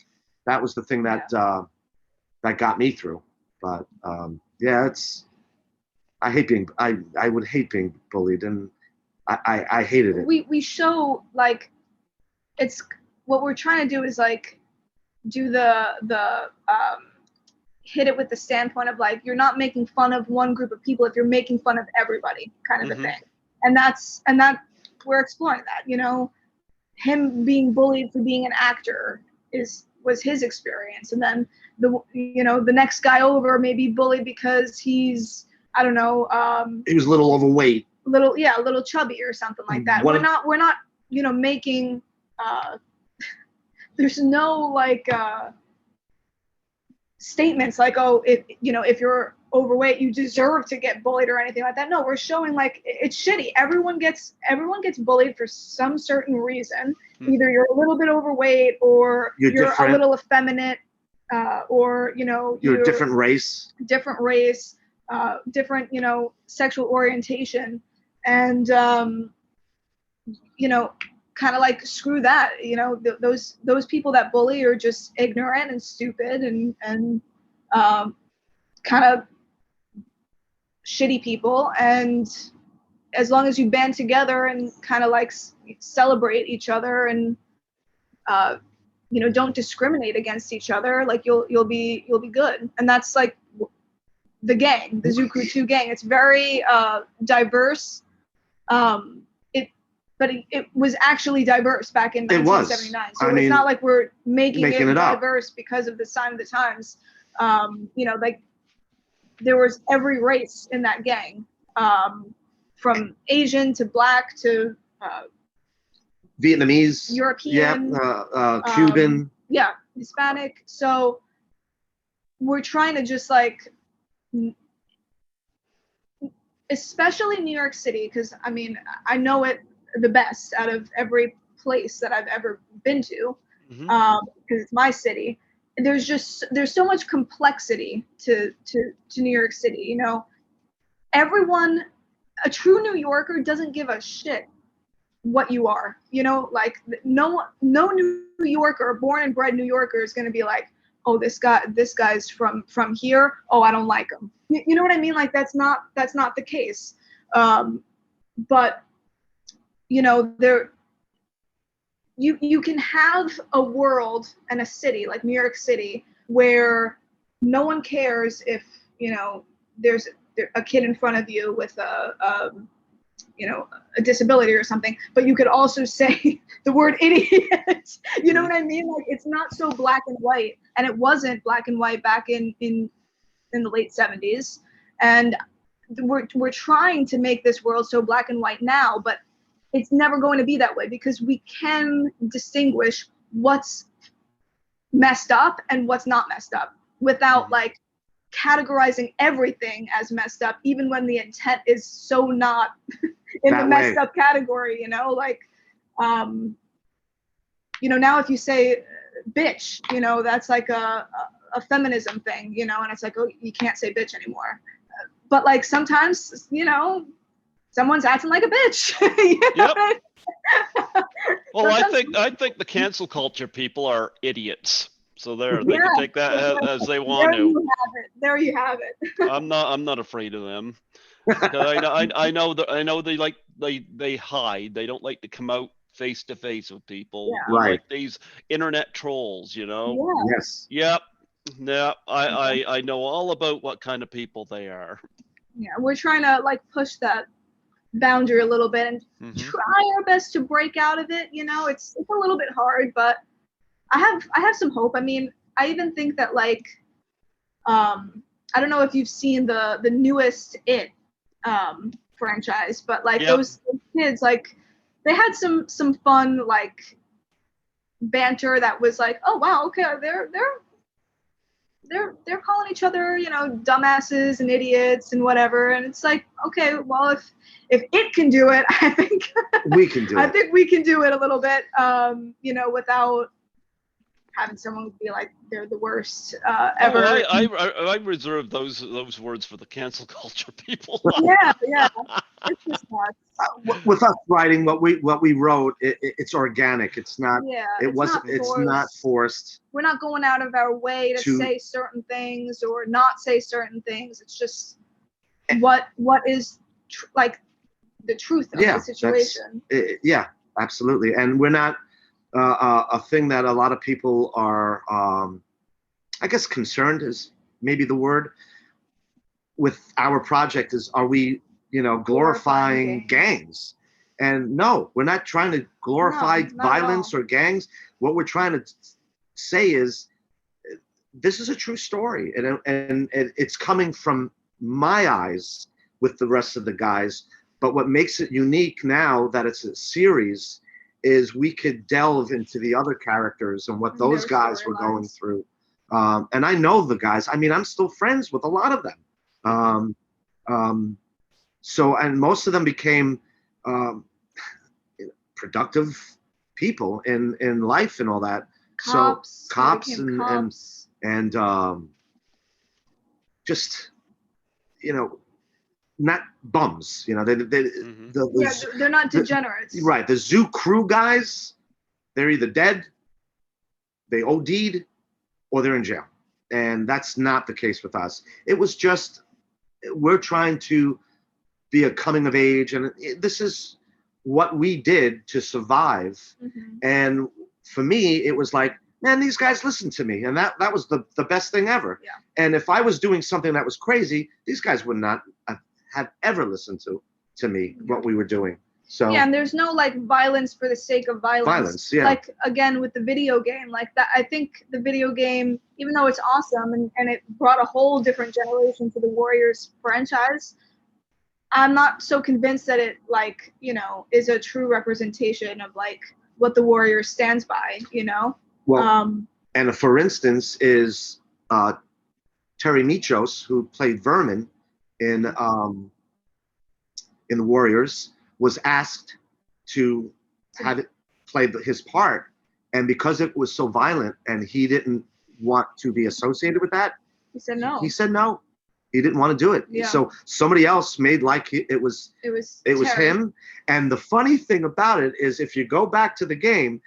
that was the thing that that got me through. But yeah, I hate being. I would hate being bullied, and I hated it. We show like it's what we're trying to do is like do the hit it with the standpoint of like you're not making fun of one group of people if you're making fun of everybody kind of a thing, and that we're exploring that, you know, him being bullied for being an actor was his experience, and then the next guy over may be bullied because he's, I don't know, He was a little overweight, a little chubby or something like that. We're not making there's no like statements like, oh, if you're overweight you deserve to get bullied or anything like that. No, we're showing like it's shitty. Everyone gets bullied for some certain reason. Either you're a little bit overweight, or you're a little effeminate, or you're a different race, different sexual orientation, and kind of like screw that. Those people that bully are just ignorant and stupid and kind of shitty people, and as long as you band together and kind of like celebrate each other and don't discriminate against each other, like you'll be good. And that's like the gang, the Zuku 2 gang. It's very diverse. But it was actually diverse back in 1979. So it's not like we're making it diverse because of the sign of the times. Like there was every race in that gang, from Asian to Black to Vietnamese, European, Cuban, Hispanic. So we're trying to just like, especially New York City, because I mean I know it the best out of every place that I've ever been to, because it's my city. There's so much complexity to New York City. Everyone, a true New Yorker doesn't give a shit what you are. Like no New Yorker, born and bred New Yorker, is going to be like, oh, this guy's from here. Oh, I don't like him. You know what I mean? Like that's not the case. But there you can have a world and a city like New York City where no one cares if there's a kid in front of you with a disability or something, but you could also say the word idiot. You know what I mean? Like it's not so black and white, and it wasn't black and white back in the late 70s, and we're trying to make this world so black and white now, but it's never going to be that way, because we can distinguish what's messed up and what's not messed up without like categorizing everything as messed up, even when the intent is so not in the messed up category, like, now if you say bitch, that's like a feminism thing, and it's like, oh, you can't say bitch anymore. But like sometimes, someone's acting like a bitch. Yep. Well, I think the cancel culture people are idiots. So they can take that as they want to. There you have it. I'm not afraid of them. Because I know they hide. They don't like to come out face to face with people. Yeah. Right. Like these internet trolls, Yeah. Yes. Yep. Yeah. I know all about what kind of people they are. Yeah, we're trying to like push that boundary a little bit and try our best to break out of it. It's a little bit hard, but I have some hope. I mean, I even think that like I don't know if you've seen the newest It franchise, but like those kids, like they had some fun like banter that was like, oh wow, okay, they're calling each other, dumbasses and idiots and whatever, and it's like, okay, well, if it can do it, I think we can do it. I think we can do it a little bit, without having someone be like they're the worst ever. I reserve those words for the cancel culture people. Yeah. It's just nuts. With us writing what we wrote, it's organic. It's not. Yeah. It's not forced. We're not going out of our way to say certain things or not say certain things. It's just what is like the truth of the situation. Yeah, absolutely. And we're not a thing that a lot of people are, I guess, concerned is maybe the word with our project is, are we, glorifying gangs? And no, we're not trying to glorify violence or gangs. What we're trying to say is, this is a true story, and it's coming from my eyes with the rest of the guys. But what makes it unique now that it's a series is we could delve into the other characters and what those guys were going through. And I know the guys. I mean, I'm still friends with a lot of them. So, and most of them became productive people in life and all that. Cops, so cops and just, not bums, they're not degenerates. Right. The zoo crew guys, they're either dead, they OD'd, or they're in jail. And that's not the case with us. It was just, we're trying to be a coming of age, and this is what we did to survive. And for me, it was like, man, these guys listened to me, and that was the best thing ever. Yeah. And if I was doing something that was crazy, these guys would not have ever listened to me, what we were doing. So yeah, and there's no like violence for the sake of violence. Yeah. Like again with the video game, like that. I think the video game, even though it's awesome and it brought a whole different generation to the Warriors franchise, I'm not so convinced that it like, is a true representation of like what the Warriors stands by, Well, and for instance is Terry Michos, who played Vermin in the Warriors, was asked to have it play his part, and because it was so violent and he didn't want to be associated with that, he said no. He didn't want to do it. Yeah. So somebody else made like it was him. And the funny thing about it is, if you go back to the game,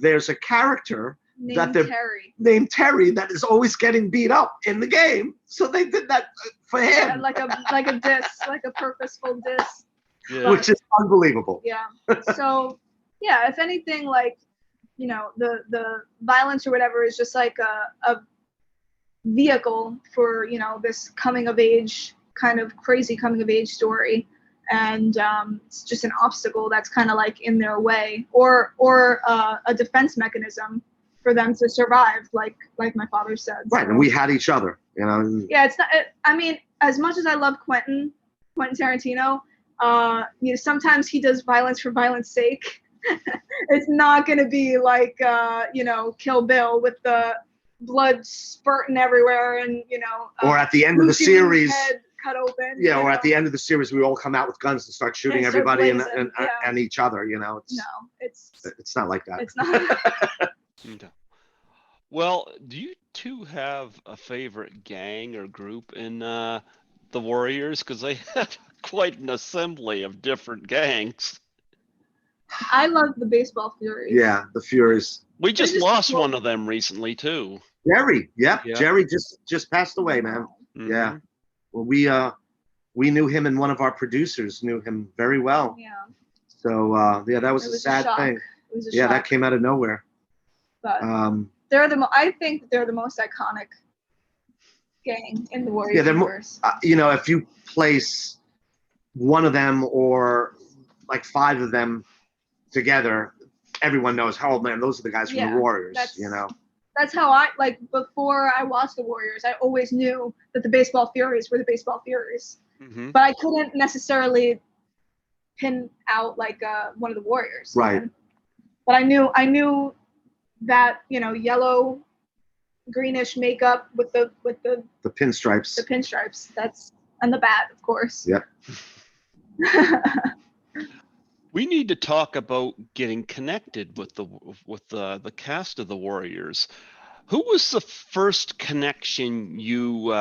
there's a character named Terry that is always getting beat up in the game. So they did that for him. Yeah, like a diss, like a purposeful diss. Yeah. Which is unbelievable. Yeah. So yeah, if anything, like, the violence or whatever is just like a vehicle for, this coming of age, kind of crazy coming of age story. And it's just an obstacle that's kind of like in their way, or a defense mechanism for them to survive, like my father said. Right, so. and we had each other, Yeah, it's not. I mean, as much as I love Quentin Tarantino, sometimes he does violence for violence sake. It's not going to be like Kill Bill with the blood spurting everywhere, and or at the end of the series, head cut open. Yeah, or at the end of the series, we all come out with guns and start shooting everybody and each other. It's not like that. It's not. Okay. Well, do you two have a favorite gang or group in the Warriors? Because they had quite an assembly of different gangs. I love the Baseball Furies. Yeah, the Furies. We just lost one of them recently too. Jerry. Yep. Jerry just passed away, man. Mm-hmm. Yeah. Well, we knew him, and one of our producers knew him very well. Yeah. So that was a sad thing. It was a shock. shock. That came out of nowhere. But I think they're the most iconic gang in the Warriors universe. If you place one of them or like five of them together, everyone knows, oh man, those are the guys from the Warriors. That's how I, like, before I watched the Warriors, I always knew that the Baseball Furies were the Baseball Furies. Mm-hmm. But I couldn't necessarily pin out like one of the Warriors. Right. But I knew that, yellow, greenish makeup with the pinstripes. The pinstripes. And the bat, of course. Yep. We need to talk about getting connected with the cast of the Warriors. Who was the first connection you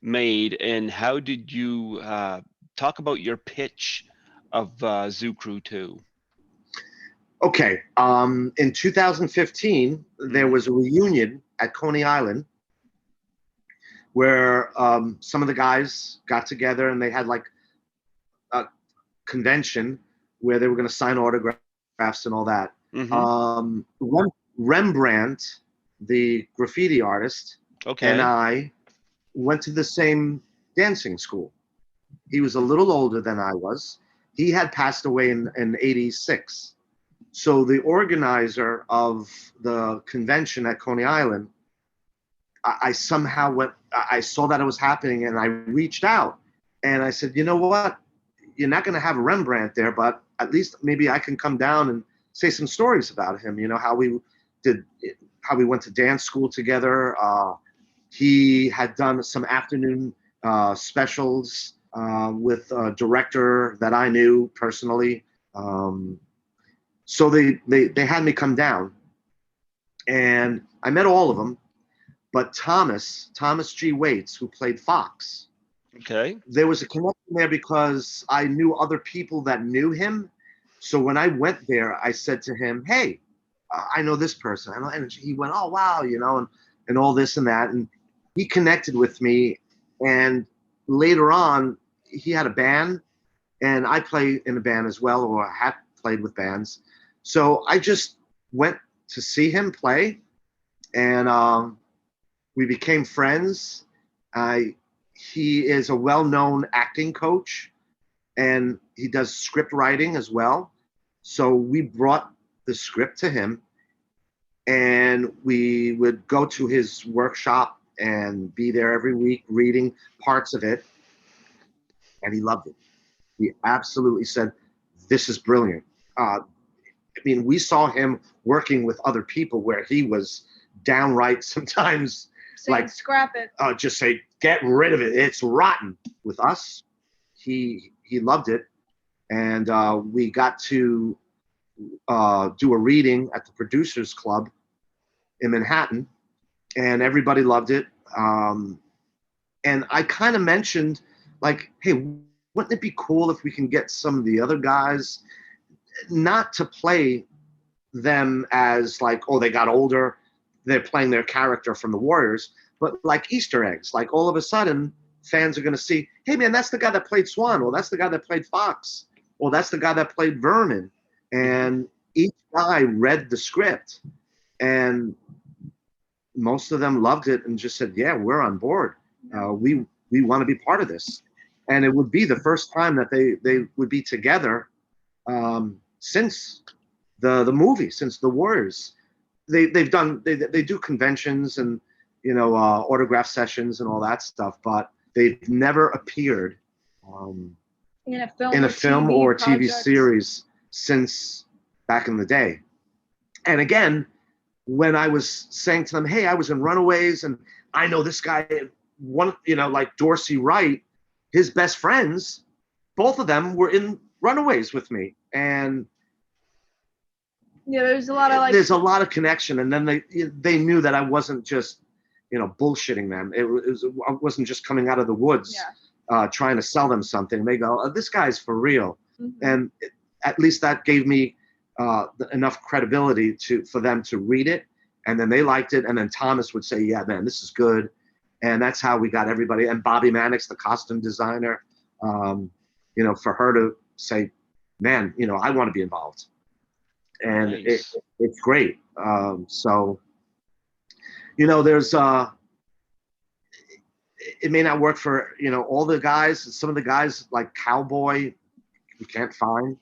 made, and how did you talk about your pitch of Zoo Crew 2? Okay. In 2015, there was a reunion at Coney Island where some of the guys got together and they had like a convention where they were going to sign autographs and all that. Rembrandt, the graffiti artist, and I went to the same dancing school. He was a little older than I was. He had passed away in 86. So the organizer of the convention at Coney Island, I somehow went, I saw that it was happening and I reached out and I said, you know what? You're not going to have a Rembrandt there, but at least maybe I can come down and say some stories about him. You know, how we went to dance school together. He had done some afternoon specials with a director that I knew personally. So they had me come down and I met all of them, but Thomas G. Waits, who played Fox, there was a connection there because I knew other people that knew him. So when I went there, I said to him, hey, I know this person. And he went, oh, wow, you know, and all this and that. And he connected with me. And later on, he had a band and I play in a band as well, or had played with bands. So I just went to see him play and we became friends. He is a well-known acting coach and he does script writing as well. So we brought the script to him and we would go to his workshop and be there every week reading parts of it. And he loved it. He absolutely said, this is brilliant. I mean, we saw him working with other people where he was downright sometimes like scrap it. Just say, get rid of it. It's rotten. With us, he loved it. And we got to do a reading at the Producers Club in Manhattan, and everybody loved it. And I kind of mentioned, like, hey, wouldn't it be cool if we can get some of the other guys, not to play them as like, oh, they got older, they're playing their character from the Warriors, but like Easter eggs. Like all of a sudden, fans are going to see, hey, man, that's the guy that played Swan, or that's the guy that played Fox, or that's the guy that played Vernon. And each guy read the script, and most of them loved it and just said, yeah, we're on board. We want to be part of this. And it would be the first time that they would be together since the movie, since the Warriors. They do conventions and, you know, autograph sessions and all that stuff, but they've never appeared in a film or TV series since back in the day. And again, when I was saying to them, hey, I was in Runaways and I know this guy, one, you know, like Dorsey Wright, his best friends, both of them were in Runaways with me. And yeah, there's a lot of connection. And then they knew that I wasn't just, you know, bullshitting them. I wasn't just coming out of the woods trying to sell them something. They go, oh, this guy's for real. Mm-hmm. And at least that gave me enough credibility for them to read it. And then they liked it. And then Thomas would say, yeah, man, this is good. And that's how we got everybody. And Bobby Mannix, the costume designer, you know, for her to say, man, you know, I want to be involved. And nice. It's great. So, you know, there's, it may not work for, you know, all the guys. Some of the guys like Cowboy, we can't find.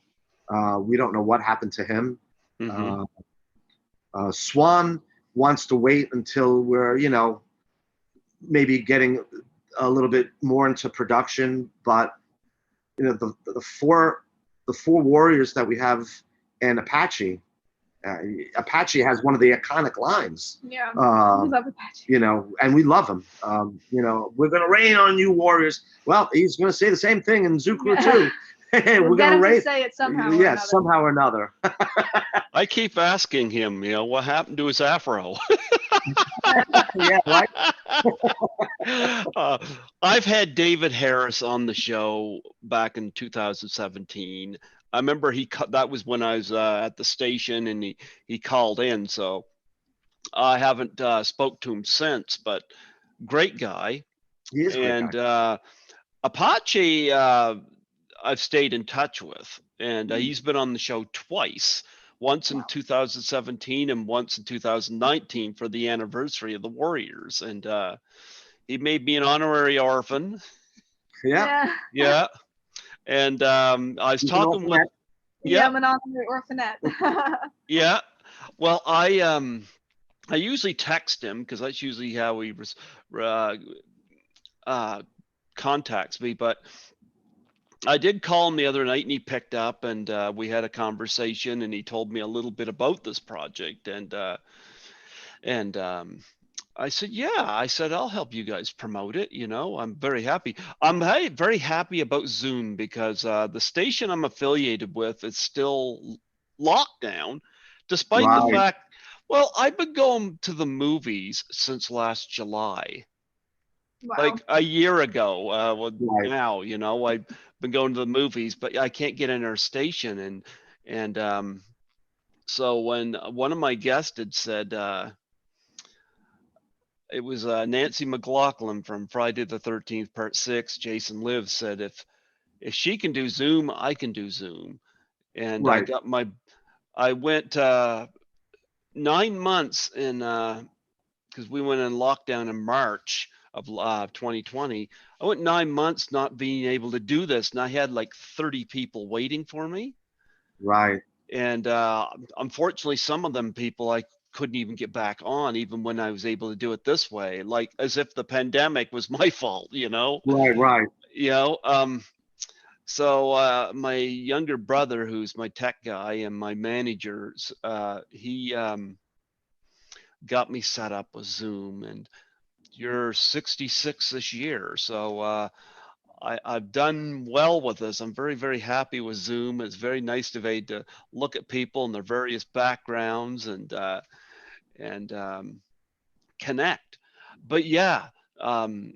We don't know what happened to him. Mm-hmm. Swan wants to wait until we're, you know, maybe getting a little bit more into production. But, you know, the four Warriors that we have and Apache, Apache has one of the iconic lines. Yeah, we love Apache. You know, and we love him. You know, we're going to rain on you, Warriors. Well, he's going to say the same thing in Zucro too. We're going to say it somehow. Yeah, somehow or another. I keep asking him, you know, what happened to his afro? Yeah, right. I've had David Harris on the show back in 2017. I remember that was when I was at the station, and he called in. So I haven't spoke to him since, but great guy. He is a great And guy. Apache, I've stayed in touch with, and he's been on the show twice. Once in 2017 and once in 2019 for the anniversary of the Warriors, and he made me an honorary orphan. Yeah. Yeah, and I was He's an talking with. orphanette. Yeah, Yeah, I'm an honorary orphanette. yeah. Well, I usually text him because that's usually how he uh, contacts me. But I did call him the other night, and he picked up, and we had a conversation, and he told me a little bit about this project, and I said, yeah, I said, I'll help you guys promote it. You know, I'm very happy. I'm very happy about Zoom because the station I'm affiliated with is still locked down, despite the Right. fact, well, I've been going to the movies since last July, Wow. like a year ago. Well, Right. now, you know, I've been going to the movies, but I can't get in our station. And so when one of my guests had said, it was Nancy McLaughlin from Friday the 13th, Part 6. Jason Lives said, if she can do Zoom, I can do Zoom. And Right. I went 9 months in, because we went in lockdown in March of 2020. I went 9 months not being able to do this, and I had like 30 people waiting for me. Right. And unfortunately, some of them people I couldn't even get back on, even when I was able to do it this way, like as if the pandemic was my fault, you know. Right. Right. You know, so my younger brother, who's my tech guy and my manager, he got me set up with Zoom, and you're 66 this year, so I've done well with this. I'm very, very happy with Zoom. It's very nice to be able to look at people and their various backgrounds and connect. But yeah, um,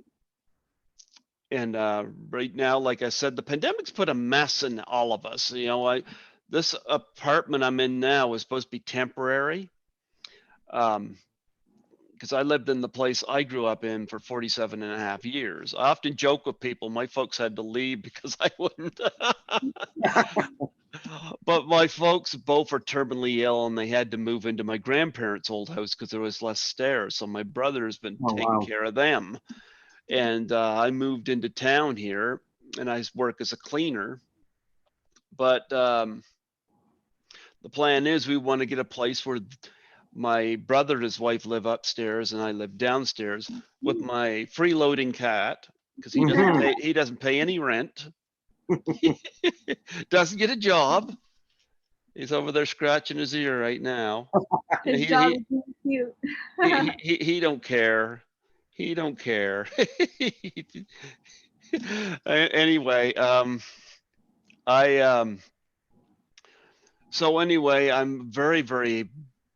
and right now, like I said, the pandemic's put a mess in all of us. You know, this apartment I'm in now was supposed to be temporary. Because I lived in the place I grew up in for 47 and a half years. I often joke with people, my folks had to leave because I wouldn't. But my folks both are terminally ill and they had to move into my grandparents' old house because there was less stairs. So my brother has been Oh, taking wow. care of them. And I moved into town here and I work as a cleaner. But the plan is we want to get a place where my brother and his wife live upstairs and I live downstairs with my freeloading cat because Mhm. he doesn't pay any rent. Doesn't get a job. He's over there scratching his ear right now. His job is being cute. He don't care. He don't care. Anyway, I so anyway, I'm very, very,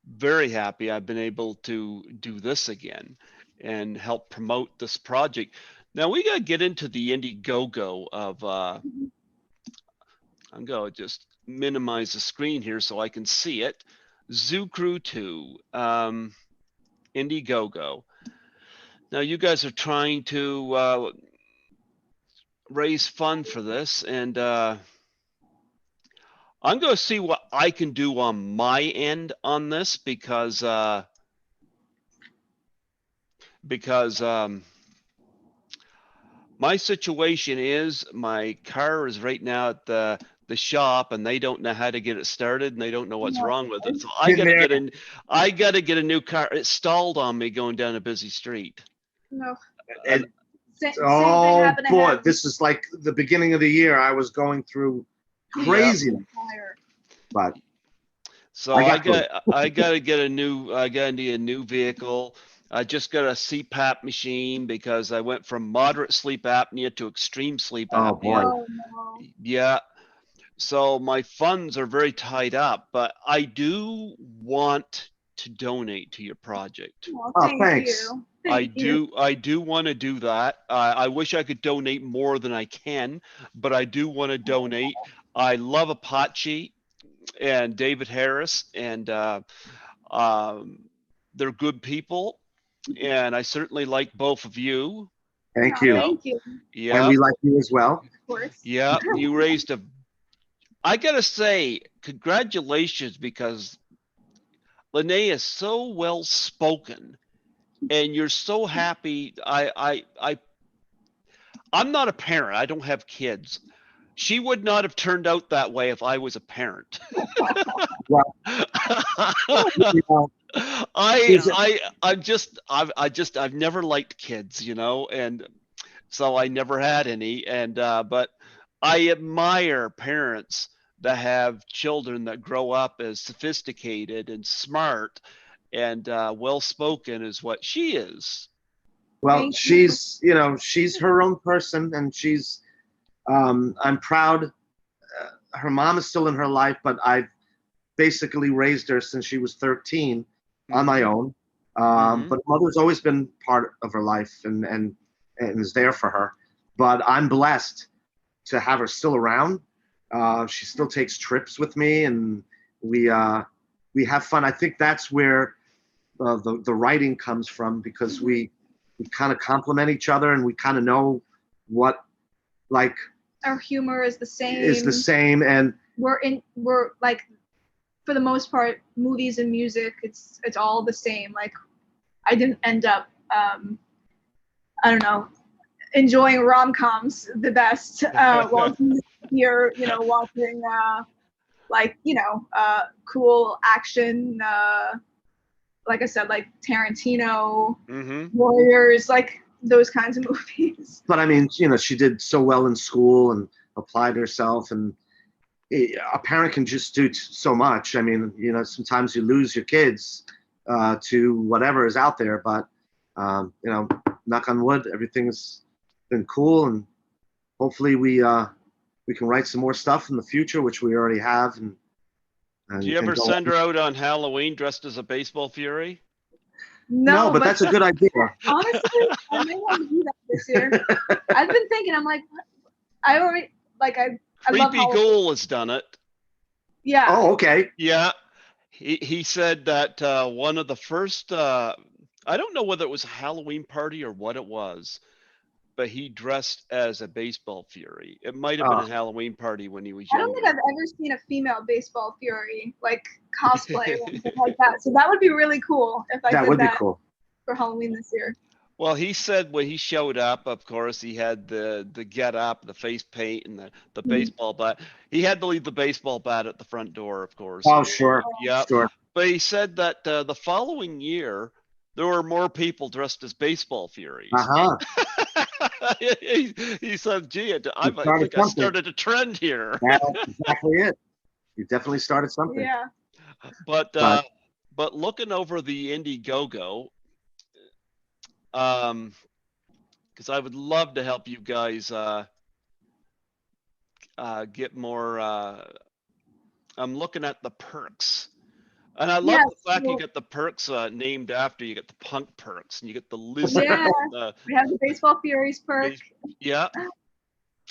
very happy I've been able to do this again and help promote this project. Now we got to get into the Indiegogo of, I'm going to just minimize the screen here so I can see it. Zoo Crew 2, Indiegogo. Now you guys are trying to raise fund for this, and I'm going to see what I can do on my end on this because my situation is my car is right now at the shop and they don't know how to get it started and they don't know what's wrong with it. So Been there. I gotta get a new car. It stalled on me going down a busy street. No. And Same thing oh happened to boy, him. this is like the beginning of the year. I was going through crazy, but So I got I gotta get I gotta need a new vehicle. I just got a CPAP machine because I went from moderate sleep apnea to extreme sleep Oh boy. apnea. Oh no. Yeah. So my funds are very tied up, but I do want to donate to your project. Well, Oh, thank thanks. you. I Thank you. do want to do that. I wish I could donate more than I can, but I do want to donate. I love Apache and David Harris, and um, they're good people, and I certainly like both of you. Thank Oh, you. thank you. And Yeah, we like you as well. Of course. yeah. You raised a. I gotta say, congratulations, because Lenay is so well spoken, and you're so happy. I'm not a parent. I don't have kids. She would not have turned out that way if I was a parent. Well, you know, she's I've never liked kids, and so I never had any. And but I admire parents that have children that grow up as sophisticated and smart and well spoken as what she is. well, Thank you. she's her own person, and I'm proud. Her mom is still in her life, but I've basically raised her since she was 13 on my own. Mhm. But mother's always been part of her life and is there for her. But I'm blessed to have her still around. She still takes trips with me, and we have fun. I think that's where the writing comes from, because we kind of complement each other, and we kind of know what like Our humor is the same. and We're like, for the most part, movies and music, it's all the same. Like, I didn't end up I don't know, enjoying rom-coms the best while you're watching cool action, like I said, like Tarantino, Mhm. Warriors, like those kinds of movies. but I mean, she did so well in school and applied herself, and a parent can just do so much. I mean, sometimes you lose your kids to whatever is out there, but knock on wood, everything's been cool, and hopefully we can write some more stuff in the future, which we already have. And Do you ever go send her out on Halloween dressed as a baseball fury? No, but that's a good idea. Honestly, I may want to do that this year. I've been thinking, I'm like, I already I love Creepy Halloween. Ghoul has done it. Yeah. Oh, okay. Yeah, he said that one of the first I don't know whether it was a Halloween party or what it was, but he dressed as a baseball fury. It might have been a Halloween party when he was I don't think younger. I've ever seen a female baseball fury like cosplay or something like that. So that would be really cool if I That did would be that cool. for Halloween this year. Well, he said when he showed up, of course, he had the get up, the face paint, and the baseball bat. He had to leave the baseball bat at the front door, of course. Oh, sure. Yeah. Sure. But he said that the following year there were more people dressed as baseball furies. Uh-huh. he said, "Gee, I started think I something. started a trend here." That's exactly it. You definitely started something. Yeah. But looking over the Indiegogo, because I would love to help you guys get more. I'm looking at the perks, and I love the fact you get the perks named after you. Get the punk perks, and you get the lizard. Yeah. We have the baseball furies perk. Yeah.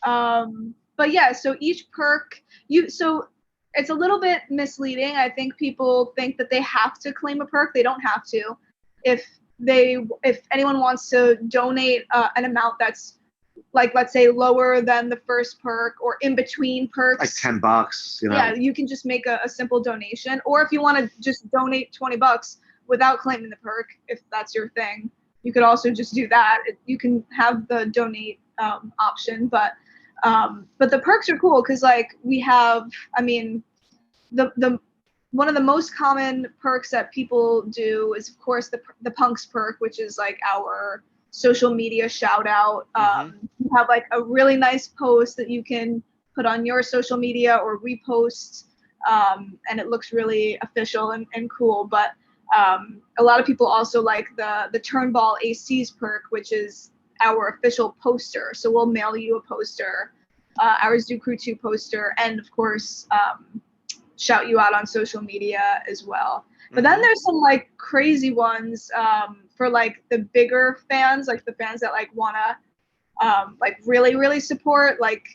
But yeah, so each perk so it's a little bit misleading. I think people think that they have to claim a perk. They don't have to. If anyone wants to donate an amount that's like, let's say, lower than the first perk or in between perks, like $10, Yeah, you can just make a simple donation. Or if you want to just donate $20 without claiming the perk, if that's your thing, you could also just do that. You can have the donate option, but the perks are cool because we have, I mean, the one of the most common perks that people do is, of course, the punks perk, which is like our social media shout out. You have like a really nice post that you can put on your social media or repost, and it looks really official and cool. But a lot of people also like the Turnball ACs perk, which is our official poster. So we'll mail you a poster, our Zoo Crew 2 poster, and of course shout you out on social media as well. But then there's some like crazy ones for like the bigger fans, like the fans that like wanna like really support, like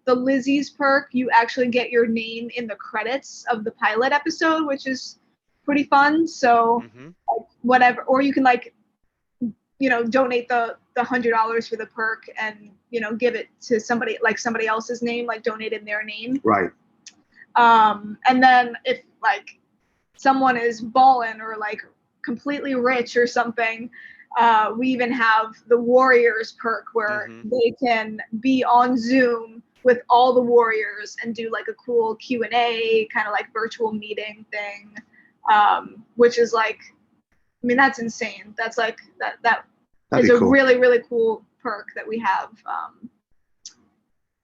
the Lizzie's perk. You actually get your name in the credits of the pilot episode, which is pretty fun. So like, whatever, or you can like donate the $100 for the perk and, give it to somebody, like somebody else's name, like donate in their name. Right. And then if like someone is ballin' or like completely rich or something, we even have the Warriors perk where they can be on Zoom with all the Warriors and do like a cool Q&A kind of like virtual meeting thing, which is like, I mean, that's insane. That's like that is a really, really cool perk that we have.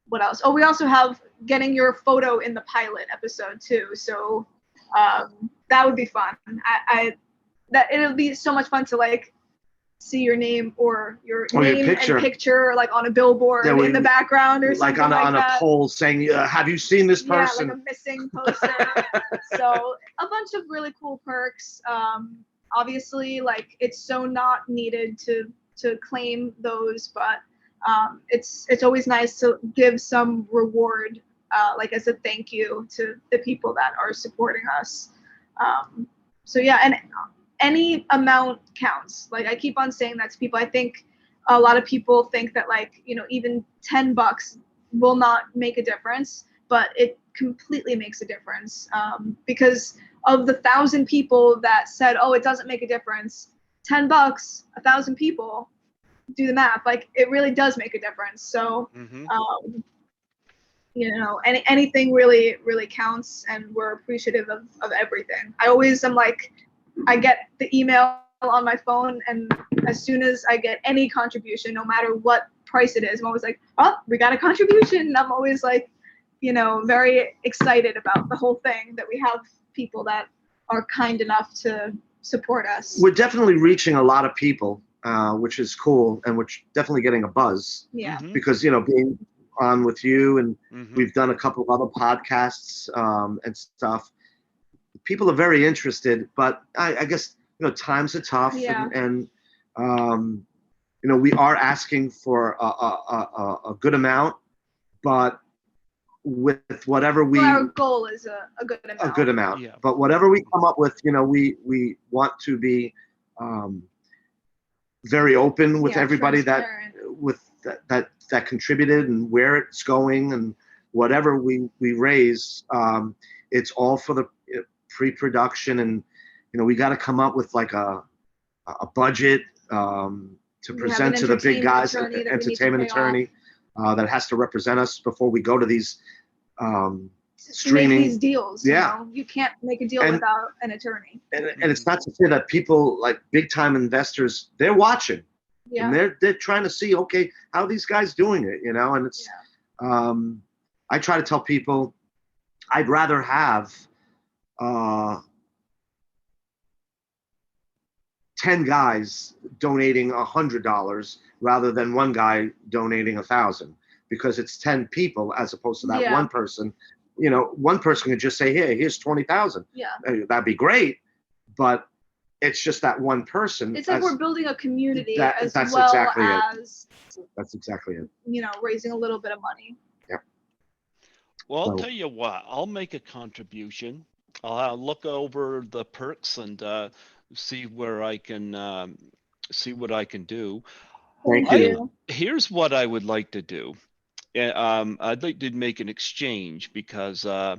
What else? Oh, we also have getting your photo in the pilot episode too. So that would be fun. It'll be so much fun to like see your name or your name and picture like on a billboard in the background or something like on a pole saying, have you seen this person? Yeah, like a missing poster. So a bunch of really cool perks. Obviously, like it's so not needed to claim those, but it's always nice to give some reward, like as a thank you to the people that are supporting us. So yeah, and any amount counts. Like I keep on saying that to people. I think a lot of people think that like, even $10 will not make a difference, but it completely makes a difference. Because of the 1,000 people that said, oh, it doesn't make a difference, $10, 1,000 people, do the math. Like it really does make a difference. So, anything really, really counts, and we're appreciative of everything. I always am like, I get the email on my phone, and as soon as I get any contribution, no matter what price it is, I'm always like, oh, we got a contribution. And I'm always like, very excited about the whole thing, that we have people that are kind enough to support us. We're definitely reaching a lot of people, which is cool, and we're definitely getting a buzz. Yeah. Because, being on with you, and we've done a couple of other podcasts and stuff. People are very interested, but I guess, times are tough, and we are asking for a good amount, but with whatever our goal is a good amount. A good amount. Yeah. But whatever we come up with, we want to be very open with everybody that contributed, and where it's going, and whatever we raise, it's all for the pre-production, and we got to come up with like a budget to present to the big guys, an entertainment attorney that has to represent us before we go to these streaming these deals. You can't make a deal without an attorney. And it's not to say that people like big time investors, they're watching, and they're trying to see, okay, how are these guys doing it, and it's I try to tell people I'd rather have 10 guys donating $100 rather than one guy donating 1,000, because it's 10 people as opposed to that one person. One person could just say, hey, here's 20,000. Yeah. That'd be great, but it's just that one person. It's like we're building a community as that's well exactly as that's exactly it. Raising a little bit of money. Yeah. Well, I'll tell you what, I'll make a contribution. I'll look over the perks and see where I can see what I can do. Thank you. Here's what I would like to do. I'd like to make an exchange, because I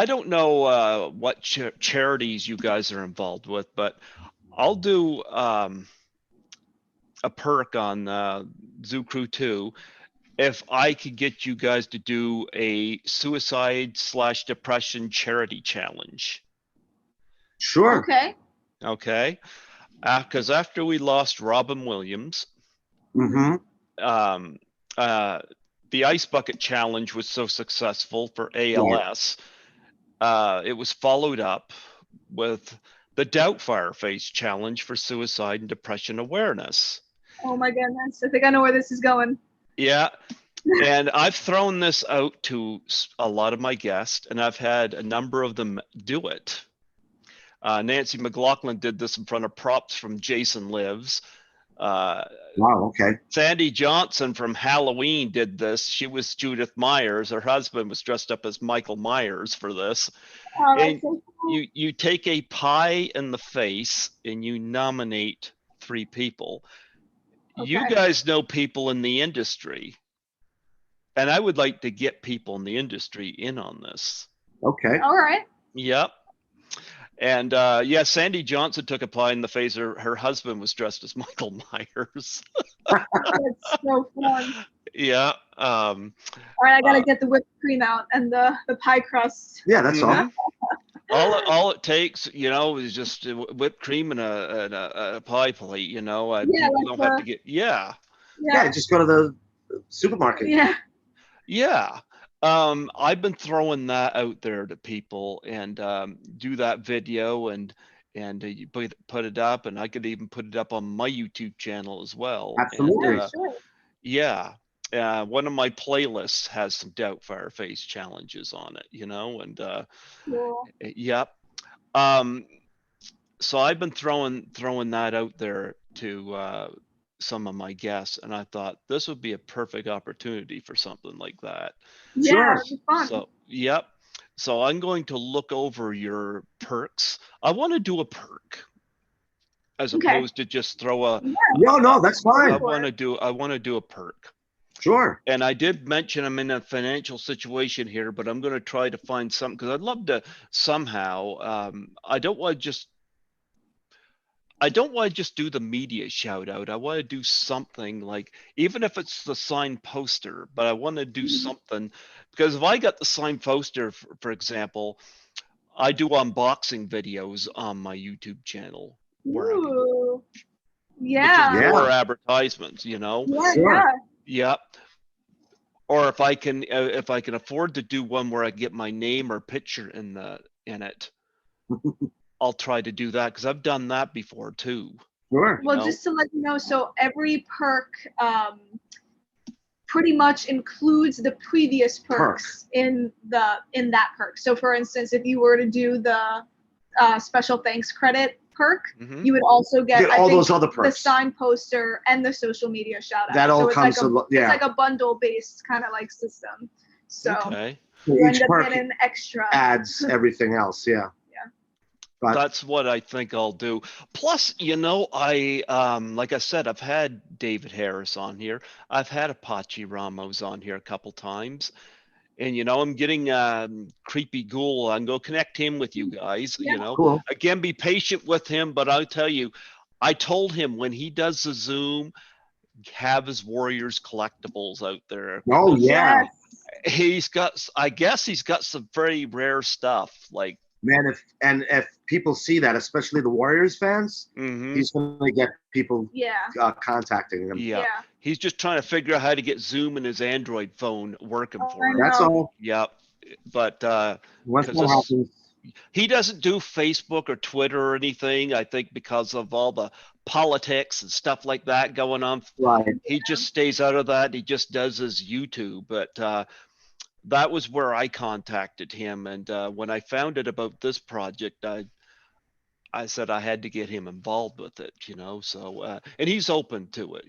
don't know what charities you guys are involved with, but I'll do a perk on Zoo Crew 2 if I could get you guys to do a suicide/depression charity challenge. Sure. Okay. Okay. Because after we lost Robin Williams, the Ice Bucket Challenge was so successful for ALS. It was followed up with the Doubtfire Face Challenge for suicide and depression awareness. Oh my goodness. I think I know where this is going. Yeah. And I've thrown this out to a lot of my guests, and I've had a number of them do it. Nancy McLaughlin did this in front of props from Jason Lives. Wow. Okay. Sandy Johnson from Halloween did this. She was Judith Myers. Her husband was dressed up as Michael Myers for this. Oh, And that's so cool. you take a pie in the face and you nominate 3 people. You Okay. guys know people in the industry, and I would like to get people in the industry in on this. Okay. All right. Yep. And yeah, Sandy Johnson took a pie in the face. Her husband was dressed as Michael Myers. That's so fun. Yeah. All right, I gotta get the whipped cream out and the pie crust. Yeah, that's all. Mhm. All it takes, is just whipped cream and a pie plate. Yeah, People like don't have to get. Yeah. Yeah, yeah, just go to the supermarket. yeah. Yeah. I've been throwing that out there to people and do that video and you put it up, and I could even put it up on my YouTube channel as well. Absolutely. And Sure. yeah, one of my playlists has some Doubtfire Face challenges on it, and Cool. yep. Um, so I've been throwing that out there to some of my guests, and I thought this would be a perfect opportunity for something like that. Yeah, Sure. that'd be fun. So, yep. So I'm going to look over your perks. I want to do a perk as Okay. opposed to just throw a. Yeah. No, that's I fine. want to do a perk. Sure. And I did mention I'm in a financial situation here, but I'm going to try to find something because I'd love to somehow. I don't want to just do the media shout out. I want to do something like, even if it's the signed poster, but I want to do something, because if I got the signed poster, for example, I do unboxing videos on my YouTube channel where I can, Ooh. which Yeah. is Yeah. more advertisements, Yeah. Sure. Yeah. Yep. Or if I can afford to do one where I get my name or picture in it, I'll try to do that because I've done that before too. Sure. Well, know? just to let you know, so every perk pretty much includes the previous perks in that perk. So for instance, if you were to do the special thanks credit perk, Mhm. you would also get Get all those other the perks. signed poster and the social media shout out. That all so it's comes like yeah. it's like a bundle based kind of like system. So Okay. you Each end up perk getting extra. adds everything else. Yeah. But That's what I think I'll do. Plus, I like I said, I've had David Harris on here. I've had Apache Ramos on here a couple times. And I'm getting Creepy Ghoul. I'm going to connect him with you guys. Yeah. cool. Again, be patient with him, but I'll tell you, I told him when he does the Zoom, have his Warriors collectibles out there. Oh yeah, Yes. I guess he's got some very rare stuff. Like, man. If people see that, especially the Warriors fans, mhm. he's gonna get people Yeah. contacting him. Yeah. He's just trying to figure out how to get Zoom in his Android phone working for him. That's all. Yep. But Once 'cause that this- happens, he doesn't do Facebook or Twitter or anything, I think, because of all the politics and stuff like that going on. right? He just stays out of that. He just does his YouTube. But that was where I contacted him. And when I found out about this project, I said I had to get him involved with it, so, and he's open to it,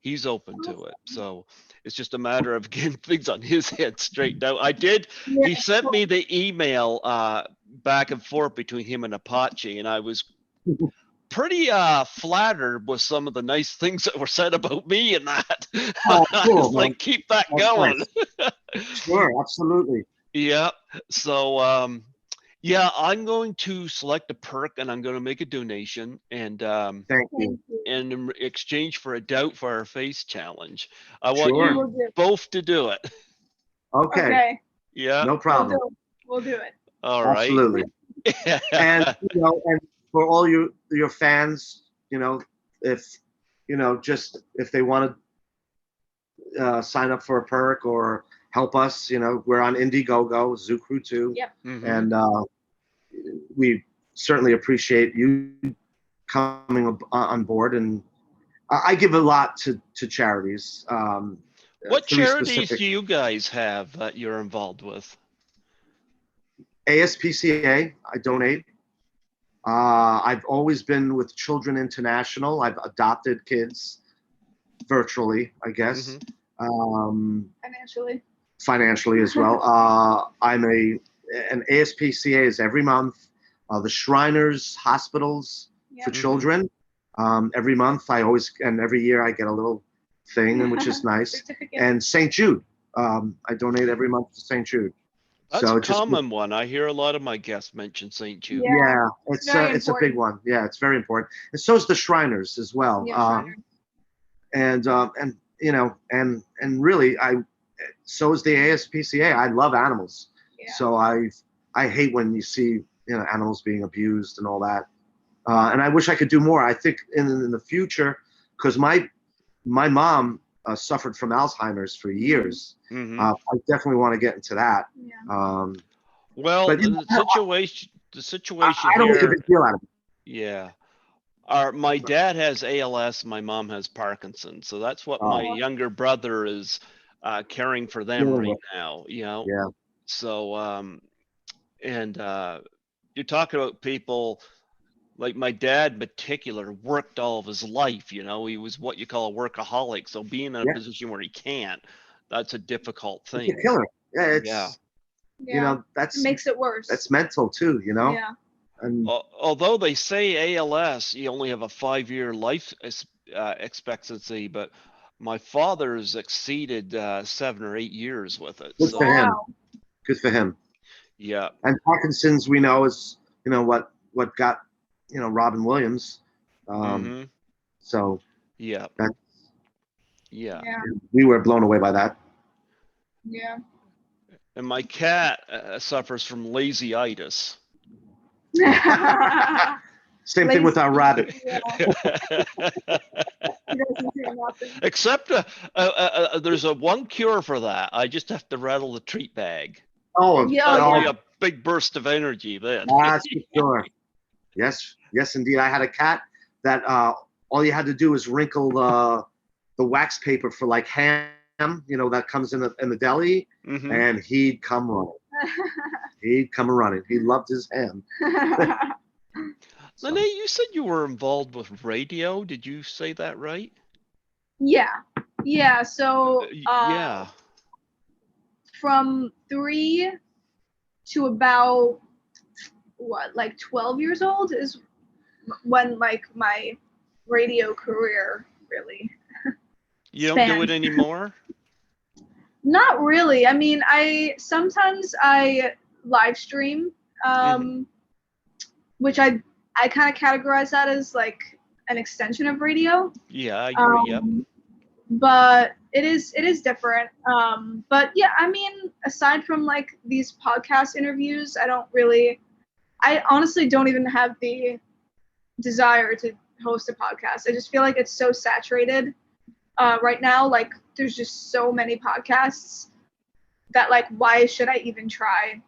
he's open to it. So it's just a matter of getting things on his head straightened out. He sent me the email back and forth between him and Apache, and I was pretty flattered with some of the nice things that were said about me and that. Oh, I cool, was man. like, keep that That's going. nice. Sure, absolutely. Yeah. So yeah, I'm going to select a perk and I'm going to make a donation, and Thank you. in exchange for a Doubtfire Face challenge. I want Sure. you both to do it. Okay, Okay. Yeah. no problem. We'll do it. All right. Absolutely. And and for all your fans, if if they want to sign up for a perk or help us, we're on Indiegogo, Zoo Crew 2, Yep. Mhm. and we certainly appreciate you coming on board. And I give a lot to charities. What 3 charities specific. do you guys have that you're involved with? ASPCA, I donate. I've always been with Children International. I've adopted kids virtually, I guess. Financially as well. I'm an ASPCA is every month. The Shriners Hospitals for Children. Every month and every year I get a little thing, which is nice. And St. Jude. I donate every month to St. Jude. That's a common one. I hear a lot of my guests mention St. Jude. Yeah, it's a big one. Yeah, it's very important. And so is the Shriners as well. And you know, and really, so is the ASPCA. I love animals. So I hate when you see, you know, animals being abused and all that. And I wish I could do more. I think in the future, because my mom suffered from Alzheimer's for years. I definitely want to get into that. Well, but, the situation I don't here, make a big deal out of it. Yeah. My dad has ALS, my mom has Parkinson's, so that's what my younger brother is caring for them right now, you know. Yeah. So and you're talking about people like my dad in particular worked all of his life, you know. He was what you call a workaholic, so being in a position where he can't, that's a difficult thing. It's a killer. You know, it makes it worse. That's mental too, you know. And although they say ALS, you only have a 5-year life expectancy, but my father's exceeded 7 or 8 years with it. Good for him. Good for him. Yeah. And Parkinson's, we know, is, you know, what got, you know, Robin Williams. So yeah. We were blown away by that. Yeah. And my cat suffers from lazyitis. Same thing with our rabbit. Except there's one cure for that. I just have to rattle the treat bag. Oh, that'll be a big burst of energy then. That's for sure. Yes, indeed. I had a cat that all you had to do was wrinkle the wax paper for like ham, you know, that comes in the deli, and he'd come running. He'd come running. He loved his ham. Lenay, you said you were involved with radio. Did you say that right? Yeah. So from 3 to about 12 years old is when like my radio career really. You don't do it anymore? Not really. I mean, sometimes I live stream, which I kind of categorize that as like an extension of radio. Yeah, I agree. But it is different. But yeah, I mean, aside from like these podcast interviews, I honestly don't even have the desire to host a podcast. I just feel like it's so saturated right now. Like there's just so many podcasts that like, why should I even try?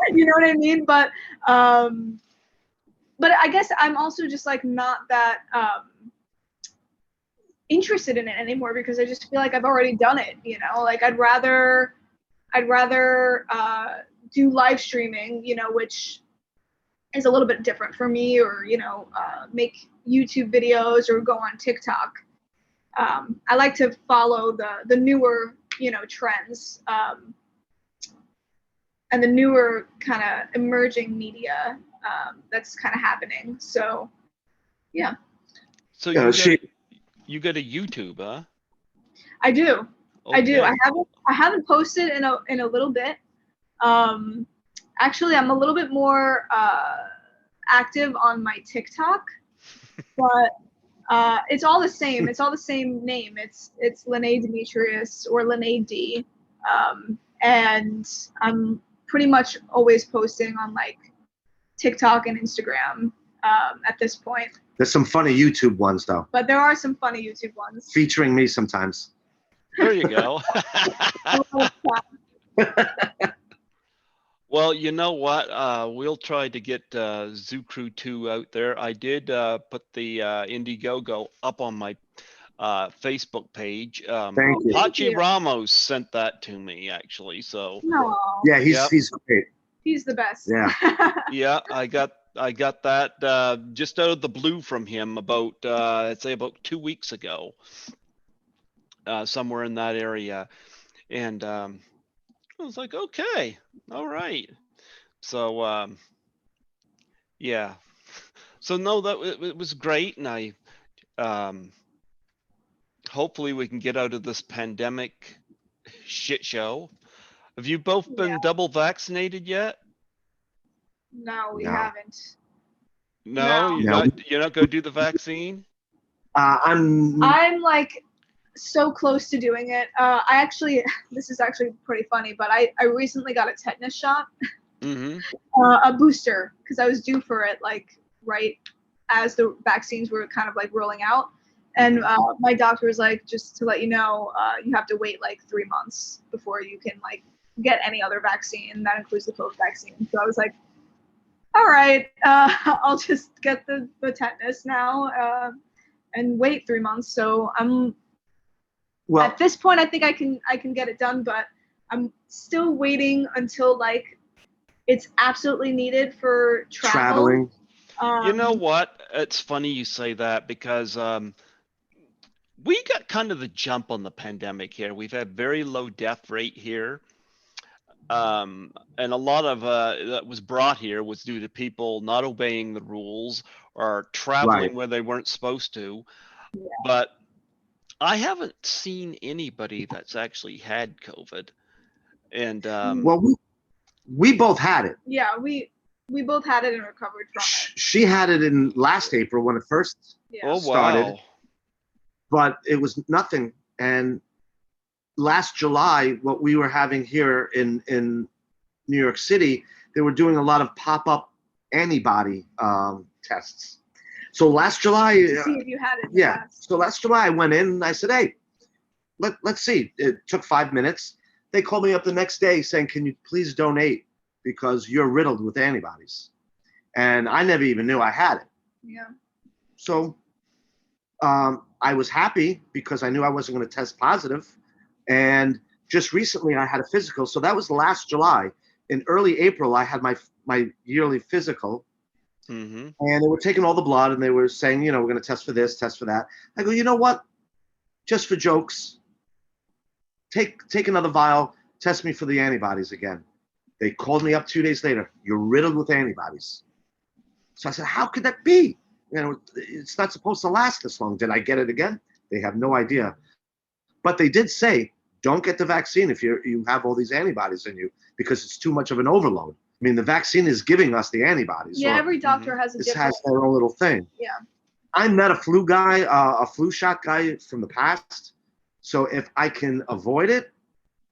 You know what I mean? But I guess I'm also just like not that interested in it anymore because I just feel like I've already done it, you know? Like I'd rather do live streaming, you know, which is a little bit different for me, or, you know, make YouTube videos or go on TikTok. I like to follow the newer, you know, trends and the newer kind of emerging media that's kind of happening. So, yeah. So you got a YouTube, huh? I do. Okay. I do. I haven't posted in a little bit. Actually, I'm a little bit more active on my TikTok, but it's all the same. It's all the same name. It's Lenay Demetrious or Lenay D. And I'm pretty much always posting on like TikTok and Instagram at this point. There's some funny YouTube ones though. But there are some funny YouTube ones. Featuring me sometimes. There you go. Well, you know what? We'll try to get Zoo Crew 2 out there. I did put the Indiegogo up on my Facebook page. Thank you. Hachi Ramos sent that to me, actually. So no. Yeah, he's great. He's the best. Yeah. Yeah, I got I got that just out of the blue from him about I'd say about 2 weeks ago, somewhere in that area, and I was like, okay, all right. So yeah, so no, that it was great, and I um, hopefully we can get out of this pandemic shit show. Have you both been double vaccinated yet? No, we No. haven't. No, No. you're not going to do the vaccine? I'm like so close to doing it. I actually, this is actually pretty funny, but I recently got a tetanus shot, Mm-hmm. a booster, because I was due for it like right as the vaccines were kind of like rolling out. And my doctor was like, just to let you know, you have to wait like 3 months before you can like get any other vaccine. And that includes the COVID vaccine. So I was like, all right, I'll just get the tetanus now and wait 3 months. So I'm at this point, I think I can get it done, but I'm still waiting until like it's absolutely needed for traveling. You know what? It's funny you say that because we got kind of the jump on the pandemic here. We've had very low death rate here. And a lot of that was brought here was due to people not obeying the rules or traveling where they weren't supposed to. Yeah. But I haven't seen anybody that's actually had COVID. And well, we both had it. Yeah, we both had it and recovered from it. She had it in last April when it first started, wow. but it was nothing. And last July, what we were having here in New York City, they were doing a lot of pop-up antibody tests. So last July, to see if you had it. Yeah. So last July, I went in and I said, "Hey, let's see." It took 5 minutes. They called me up the next day saying, "Can you please donate because you're riddled with antibodies?" And I never even knew I had it. Yeah. So I was happy because I knew I wasn't going to test positive. And just recently, I had a physical. So that was last July. In early April, I had my yearly physical. Mm-hmm. And they were taking all the blood and they were saying, we're going to test for this, test for that. I go, you know what? Just for jokes, take another vial, test me for the antibodies again. They called me up 2 days later. You're riddled with antibodies. So I said, how could that be? It's not supposed to last this long. Did I get it again? They have no idea. But they did say, don't get the vaccine if you have all these antibodies in you because it's too much of an overload. I mean, the vaccine is giving us the antibodies. Yeah, every doctor has a different. This has their own little thing. Yeah. I met a flu guy, a flu shot guy from the past. So if I can avoid it,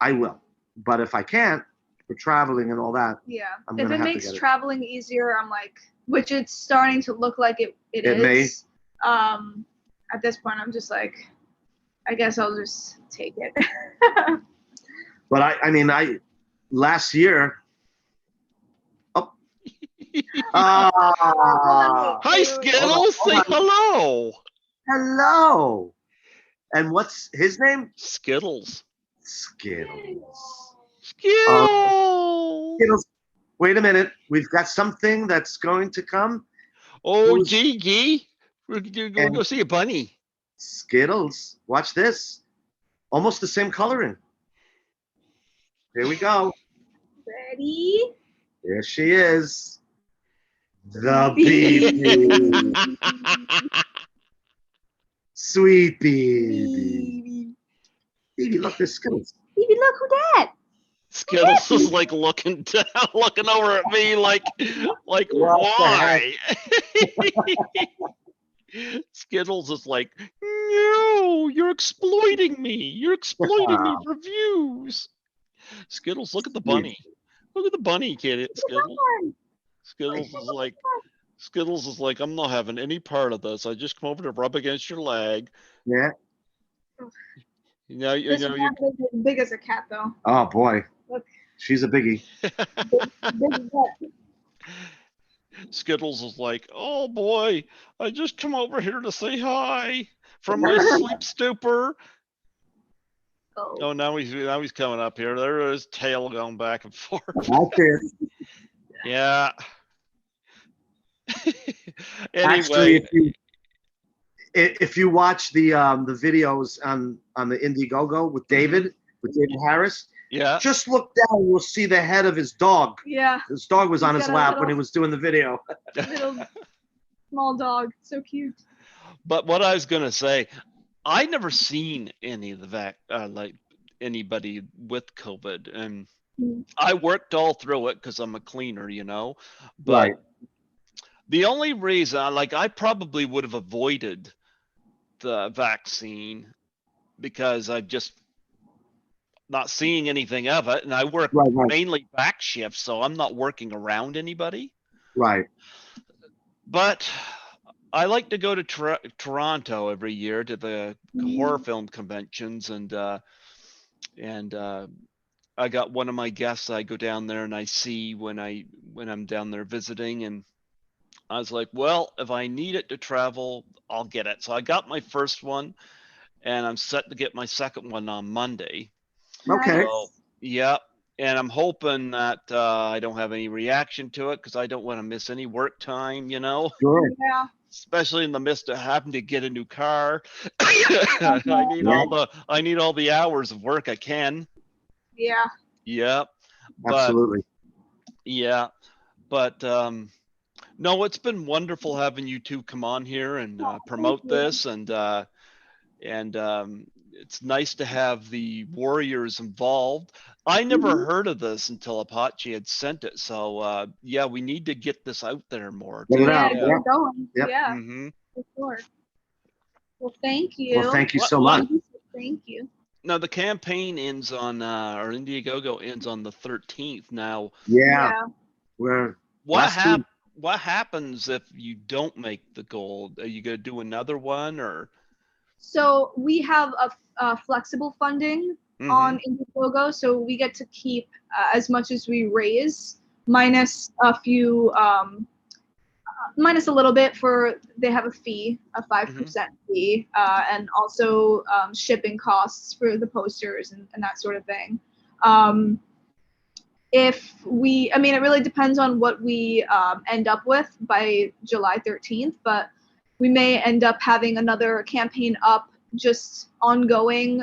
I will. But if I can't, for traveling and all that, yeah. If it makes traveling easier, I'm like, which it's starting to look like it is. May. At this point, I'm just like, I guess I'll just take it. But I last year. Hi, Skittles. Say hello. Hello. And what's his name? Skittles. Skittles. Skittles. Wait a minute. We've got something that's going to come. Oh, gee. We're going to go see a bunny. Skittles. Watch this. Almost the same coloring. Here we go. Ready? There she is. The baby. Sweet baby. Baby, look, there's Skittles. Baby, look who that. Skittles is like looking down, looking over at me like why? Skittles is like, no, you're exploiting me. You're exploiting me for views. Skittles, look at the bunny. Look at the bunny, kid. Skittles is like, I'm not having any part of this. I just come over to rub against your leg. Yeah. You're as big as a cat, though. Oh boy, look. She's a biggie. big Skittles is like, oh boy, I just come over here to say hi from my sleep stupor. Oh, now he's coming up here. There is tail going back and forth. Okay. Yeah. Actually, Anyway, if you watch the videos on the Indiegogo with David Harris, yeah. just look down, you'll see the head of his dog. Yeah, His dog was on He's his got a lap when little- he was doing the video. little small dog, so cute. But what I was gonna say, I never seen any of the like anybody with COVID, and Mm. I worked all through it because I'm a cleaner, you know. But Right. the only reason, like, I probably would have avoided the vaccine because I'm just not seeing anything of it, and I work Right. mainly back shifts, so I'm not working around anybody. Right. But I like to go to Toronto every year to the horror film conventions, and I got one of my guests. I go down there and I see when I'm down there visiting, and I was like, well, if I need it to travel, I'll get it. So I got my first one, and I'm set to get my second one on Monday. Okay. So, yeah, and I'm hoping that I don't have any reaction to it because I don't want to miss any work time, you know. Sure. Yeah. Especially in the midst of having to get a new car. I need all the hours of work I can. Yeah. Yeah. But Absolutely. yeah. But no, it's been wonderful having you two come on here and promote you. this, and it's nice to have the Warriors involved. I never heard of this until Apache had sent it. So yeah, we need to get this out there more. Get it too. out. Yeah, Yeah. get it going. Yep. Yeah, Mhm. for sure. Well, thank you. Well, thank you so What- much. Thank you. Now the campaign ends on or Indiegogo ends on the 13th. Now Yeah. We're what Last week. what happens if you don't make the goal? Are you gonna do another one, or So we have a flexible funding Mhm. on Indiegogo, so we get to keep as much as we raise, minus a few, minus a little bit for they have a fee, a 5% fee, and also shipping costs for the posters and that sort of thing. I mean, it really depends on what we end up with by July 13th, but we may end up having another campaign up just ongoing,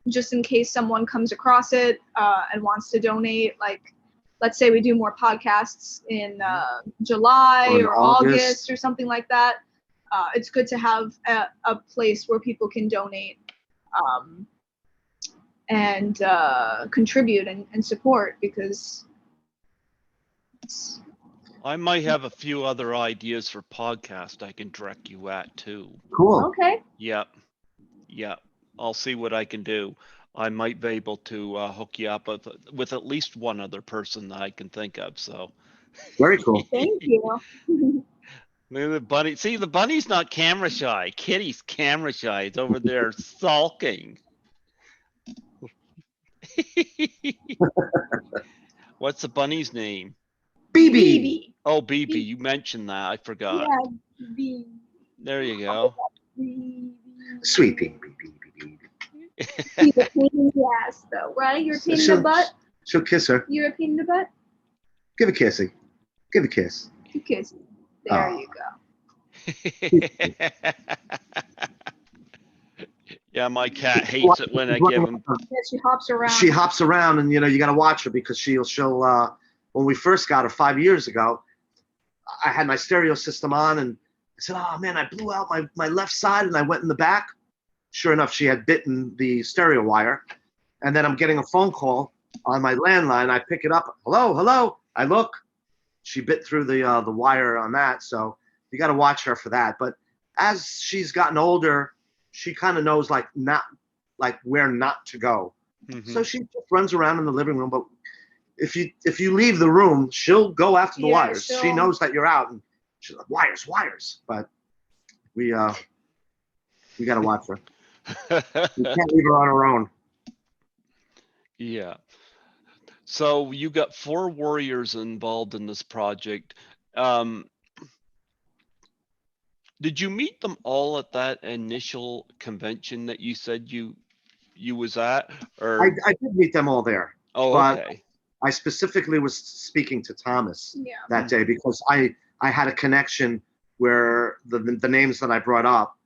just in case someone comes across it and wants to donate. Like, let's say we do more podcasts in July Or in or August. August or something like that. It's good to have a place where people can donate and contribute and support, because I might have a few other ideas for podcast I can direct you at too. Cool. okay. Yep. I'll see what I can do. I might be able to hook you up with at least one other person that I can think of. So Very cool. Thank you. maybe the bunny. See, the bunny's not camera shy. Kitty's camera shy. It's over there sulking. What's the bunny's name? BB. BB. Oh, BB. You mentioned that. I forgot. Yeah, BB. There you go. Sweet BB. She's a pain in the ass, though, right? You're a pain in the butt. She'll kiss her. You're a pain in the butt. Give a kissy. Give a kiss. You kiss. There Oh. you go. Yeah, my cat hates it when I give him. Yeah, she hops around. She hops around, and you got to watch her because she'll. When we first got her 5 years ago, I had my stereo system on, and I said, "Oh man, I blew out my left side," and I went in the back. Sure enough, she had bitten the stereo wire, and then I'm getting a phone call on my landline. I pick it up. Hello. I look. She bit through the wire on that, so you got to watch her for that. But as she's gotten older, she kind of knows where not to go. So she just runs around in the living room. But if you leave the room, she'll go after the Yeah, wires. She she'll- knows that you're out, and she's like, wires. But we got to watch her. We can't leave her on her own. Yeah. So you got 4 warriors involved in this project. Did you meet them all at that initial convention that you said you was at? Or I did meet them all there. oh, but- okay. I specifically was speaking to Thomas Yeah. that day because I had a connection where the names that I brought up,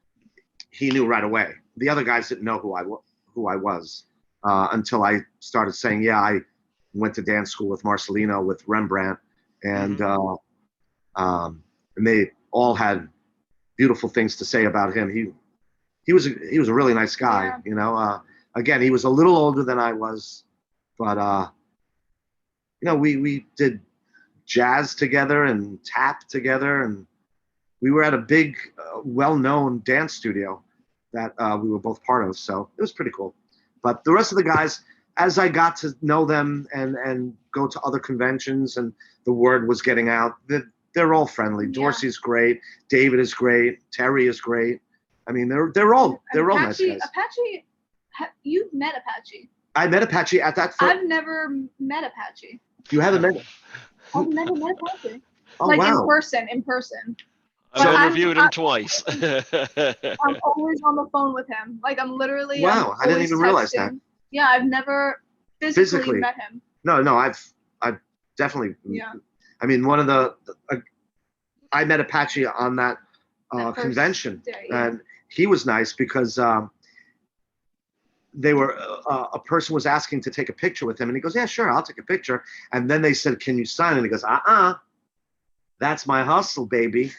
he knew right away. The other guys didn't know who I was until I started saying, yeah, I went to dance school with Marcelino, with Rembrandt, and and they all had beautiful things to say about him. He was a really nice guy, you know. Again, he was a little older than I was, but you know, we did jazz together and tap together, and we were at a big, well-known dance studio that we were both part of. So it was pretty cool. But the rest of the guys, as I got to know them and go to other conventions, and the word was getting out, they're all friendly. Dorsey's great. David is great. Terry is great. I mean, they're all nice guys. Apache, you've met Apache. I met Apache at that. I've never met Apache. You haven't met? I've never met Apache. Oh, like wow. in person. I've interviewed him twice. I'm always on the phone with him. Like I'm literally. Wow, I didn't even realize that. Yeah, I've never physically met him. No, I've definitely. Yeah. I mean, one of I met Apache on that convention, and he was nice because they were a person was asking to take a picture with him, and he goes, "Yeah, sure, I'll take a picture." And then they said, "Can you sign it?" And he goes, "That's my hustle, baby.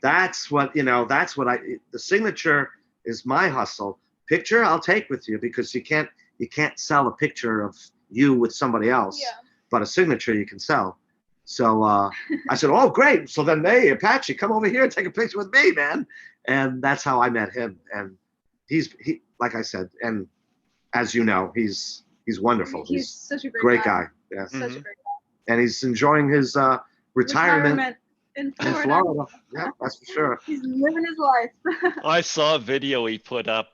That's what the signature is my hustle. Picture I'll take with you, because you can't sell a picture of you with somebody else, but a signature you can sell." So I said, "Oh, great." So then, hey, Apache, come over here and take a picture with me, man. And that's how I met him. And he, like I said, and as you know, he's wonderful. He's such a great guy. Yeah. Such a great guy. And he's enjoing his retirement in Florida. Yeah, that's for sure. He's living his life. I saw a video he put up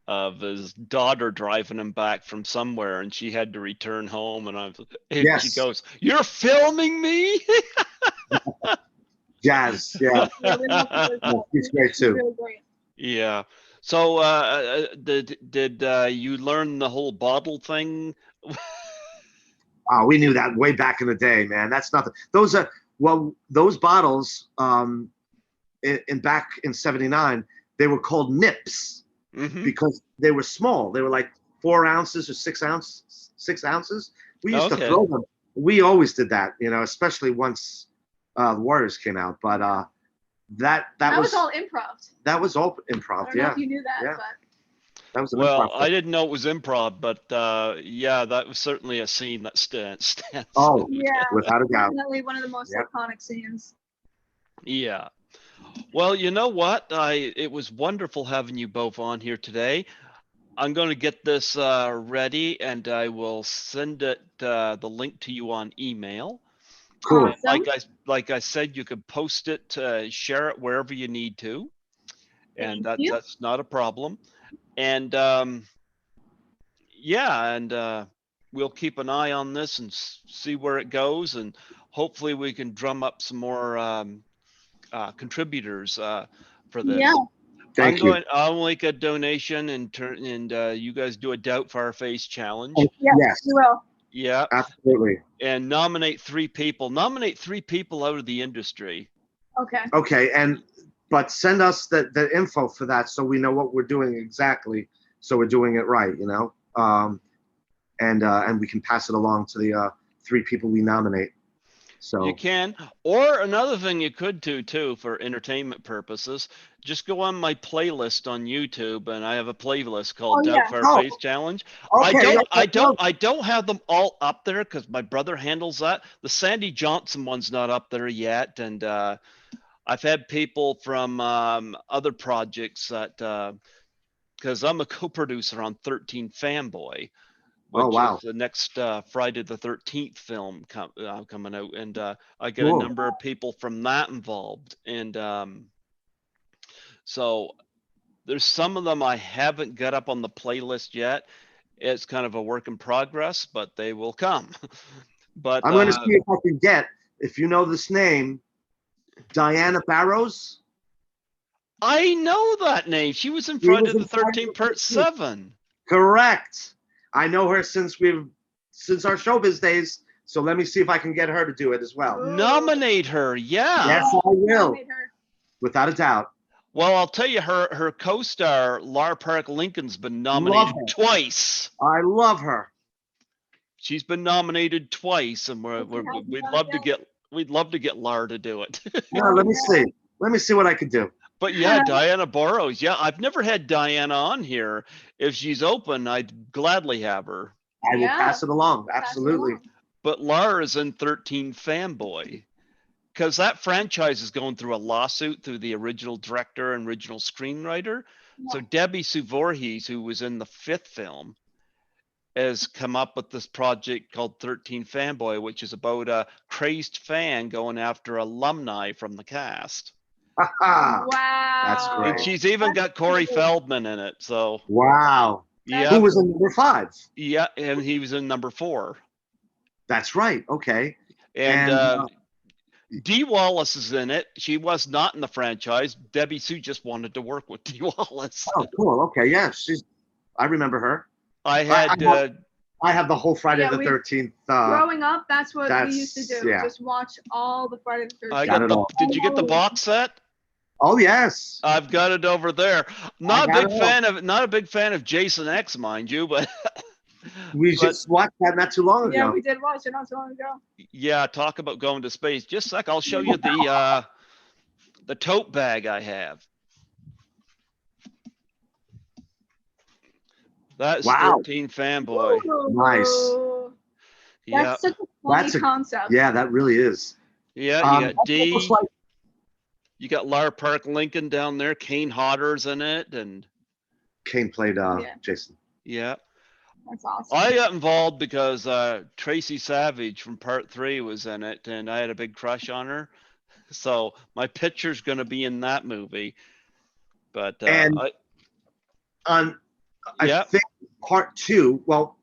of his daughter driving him back from somewhere, and she had to return home, and she goes, "You're filming me?" Jazz, yeah. He's great too. Really great. Yeah. So did you learn the whole bottle thing? Oh, we knew that way back in the day, man. That's nothing. Those bottles back in '79, they were called nips because they were small. They were like 4 ounces or 6 ounces. We used to throw them. We always did that, you know, especially once the Warriors came out. But that was all improv. That was all improv. I don't know if you knew that, but. That was I didn't know it was improv, but that was certainly a scene that stands. Oh, yeah, without a doubt. Definitely one of the most iconic scenes. Yeah. Well, you know what? It was wonderful having you both on here today. I'm going to get this ready, and I will send it the link to you on email. Cool. Like I said, you could post it, share it wherever you need to, and that's not a problem. And we'll keep an eye on this and see where it goes, and hopefully we can drum up some more contributors for this. Yeah. Thank you. I'll make a donation and you guys do a Doubt for Our Face challenge. Yes, we will. Yeah, absolutely. And nominate 3 people. Nominate 3 people out of the industry. Okay, but send us the info for that so we know what we're doing exactly. So we're doing it right, you know, and we can pass it along to the 3 people we nominate. So you can, or another thing you could do too for entertainment purposes, just go on my playlist on YouTube, and I have a playlist called Doubt for Our Face Challenge. Okay, I don't have them all up there because my brother handles that. The Sandy Johnson one's not up there yet, and I've had people from other projects that because I'm a co-producer on 13 Fanboy, which is the next Friday the 13th film coming out, and I get a number of people from that involved, and so there's some of them I haven't got up on the playlist yet. It's kind of a work in progress, but they will come. But I'm going to see if I can get, if you know this name, Diana Barrows. I know that name. She was in Friday the 13th Part 7. Correct. I know her since our showbiz days. So let me see if I can get her to do it as well. Nominate her, yeah. Yes, I will. without a doubt. Well, I'll tell you, her co-star Lar Park Lincoln's been Love nominated her. twice. I love her. She's been nominated twice, and we'd love to get Lar to do it. Yeah, let me see. Let me see what I can do. But yeah, Diana Burrows. Yeah, I've never had Diana on here. If she's open, I'd gladly have her. I will pass it along. Pass it Absolutely. along. But Lar is in 13 Fanboy, because that franchise is going through a lawsuit through the original director and original screenwriter. So Debbie Sue Voorhees, who was in the 5th film, has come up with this project called 13 Fanboy, which is about a crazed fan going after alumni from the cast. Wow. That's great. And she's even got Corey Feldman in it. So Wow. yeah, Who was in number 5? yeah, and he was in number 4. That's right. Okay. And Dee Wallace is in it. She was not in the franchise. Debbie Sue just wanted to work with Dee Wallace. Oh, cool. Okay. Yeah. I remember her. I had I have the whole Friday Yeah, the 13th. Growing up, that's what we used to that's- do. yeah. Just watch all the Friday the 13th. I Got got it the. all. Did you get the box set? Oh, yes. I've got it over there. Not a got big it all. not a big fan of Jason X, mind you, but We but- just watched that not too long Yeah, ago. we did watch it not so long ago. yeah, talk about going to space. Just a sec, I'll show you the tote bag I have. That's Wow. 13 Fanboy. Nice. Ooh, Yeah, That's such a funny That's a- concept. Yeah, that really is. yeah. You got That's D. almost like- You got Lar Park Lincoln down there. Kane Hodder's in it, and Kane played Yeah. Jason. yeah. That's awesome. I got involved because Tracy Savage from Part 3 was in it, and I had a big crush on her. So my picture's going to be in that movie. But And I yeah. think part 2. Well,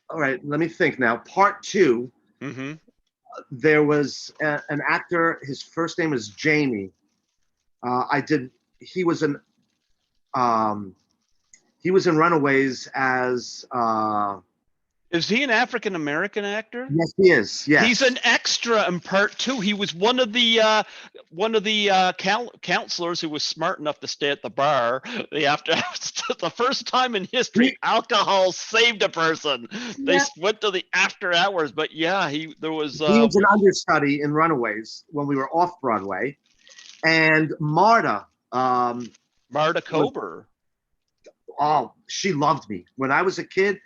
all right. Let me think now. Part 2. Mm-hmm. There was an actor. His first name is Jamie. He was in Runaways as. Is he an African American actor? Yes, he is. Yes. He's an extra in Part 2. He was one of the counselors who was smart enough to stay at the bar. The first time in history, alcohol saved a person. They went to the after hours, but yeah, he was an understudy in Runaways when we were off Broadway, and Marta. Marta Kober. Oh, she loved me when I was a kid.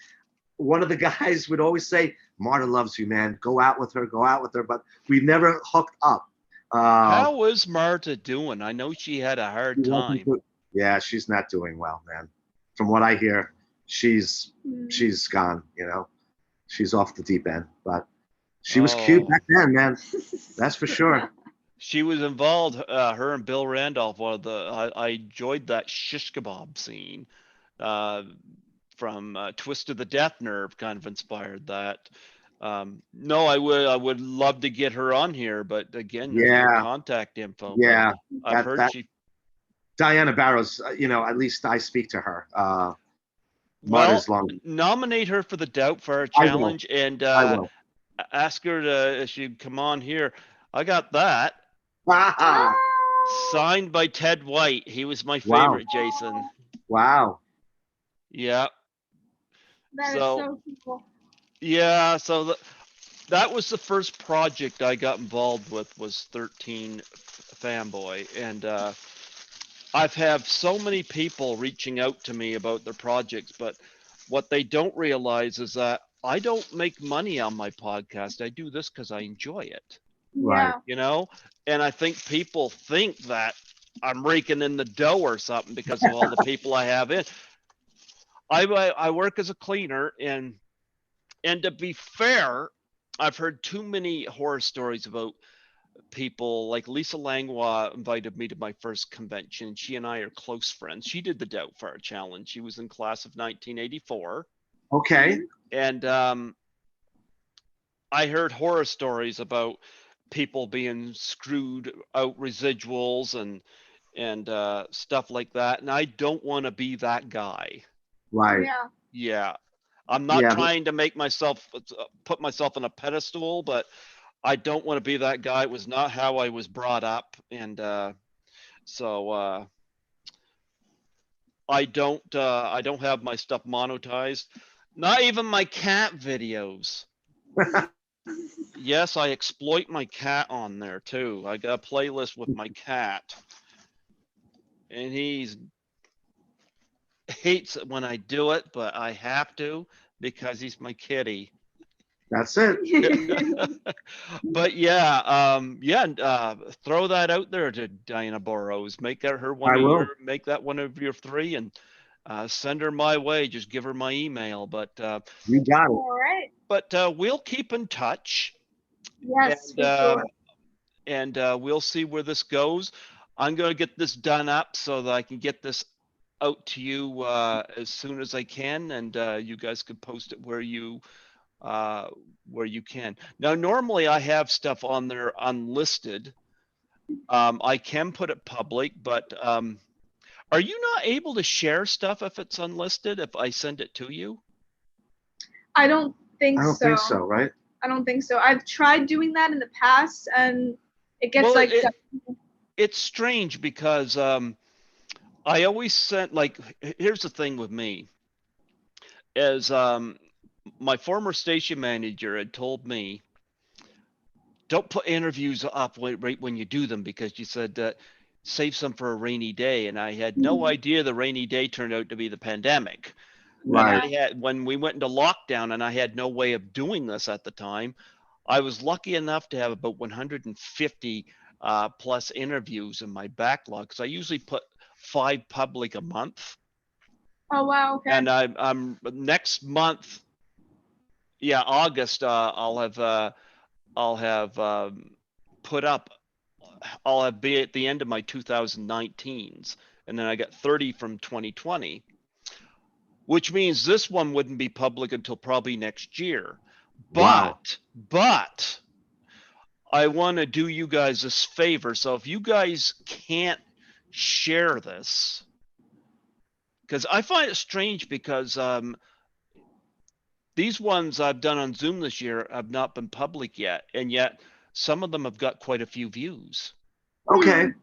One of the guys would always say, "Marta loves you, man. Go out with her. Go out with her." But we never hooked up. How is Marta doing? I know she had a hard time. Yeah, she's not doing well, man. From what I hear, she's gone. She's off the deep end. But she was cute back then, man. That's for sure. She was involved. Her and Bill Randolph. I enjoyed that shish kebab scene. From Twist of the Death Nerve kind of inspired that. No, I would love to get her on here, but again, there's no contact info. Yeah, I've heard she. Diana Barrows, at least I speak to her. Well, nominate her for the Doubtfire Challenge and ask her if she'd come on here. I got that. Signed by Ted White. He was my favorite, Jason. Wow. Yeah. That is so cool. Yeah, so that was the first project I got involved with, was 13 Fanboy, and I've had so many people reaching out to me about their projects, but what they don't realize is that I don't make money on my podcast. I do this because I enjoy it. Right. And I think people think that I'm raking in the dough or something because of all the people I have in. I work as a cleaner, and to be fair, I've heard too many horror stories about people. Like Lisa Langlois invited me to my first convention. She and I are close friends. She did the Doubtfire Challenge. She was in class of 1984. Okay. And I heard horror stories about people being screwed out residuals and stuff like that. And I don't want to be that guy. Right. Yeah. Yeah. I'm not trying to put myself on a pedestal, but I don't want to be that guy. It was not how I was brought up. And So I don't have my stuff monetized. Not even my cat videos. Yes, I exploit my cat on there too. I got a playlist with my cat. And he's hates it when I do it, but I have to because he's my kitty. That's it. But yeah, throw that out there to Diana Burrows. Make that her one I of will. your, make that one of your three, and send her my way. Just give her my email. But You got it. All right. we'll keep in touch, Yes, and for sure. we'll see where this goes. I'm gonna get this done up so that I can get this out to you as soon as I can, and you guys can post it where you can. Now, normally I have stuff on there unlisted. I can put it public, but are you not able to share stuff if it's unlisted if I send it to you? I don't think I don't so. think so, right? I don't think so. I've tried doing that in the past, and it gets Well, like it's strange because I always sent, like, here's the thing with me is my former station manager had told me, don't put interviews up right when you do them, because you said save some for a rainy day. And I had no idea the rainy day turned out to be the pandemic. Right. And I had, when we went into lockdown and I had no way of doing this at the time, I was lucky enough to have about 150 plus interviews in my backlog. So I usually put 5 public a month. Oh wow, okay. And I'm next month, yeah, August, I'll have put up, I'll have be at the end of my 2019s, and then I got 30 from 2020, which means this one wouldn't be public until probably next year. Wow. But I want to do you guys this favor. So if you guys can't share this, because I find it strange, because these ones I've done on Zoom this year have not been public yet, and yet some of them have got quite a few views. Okay.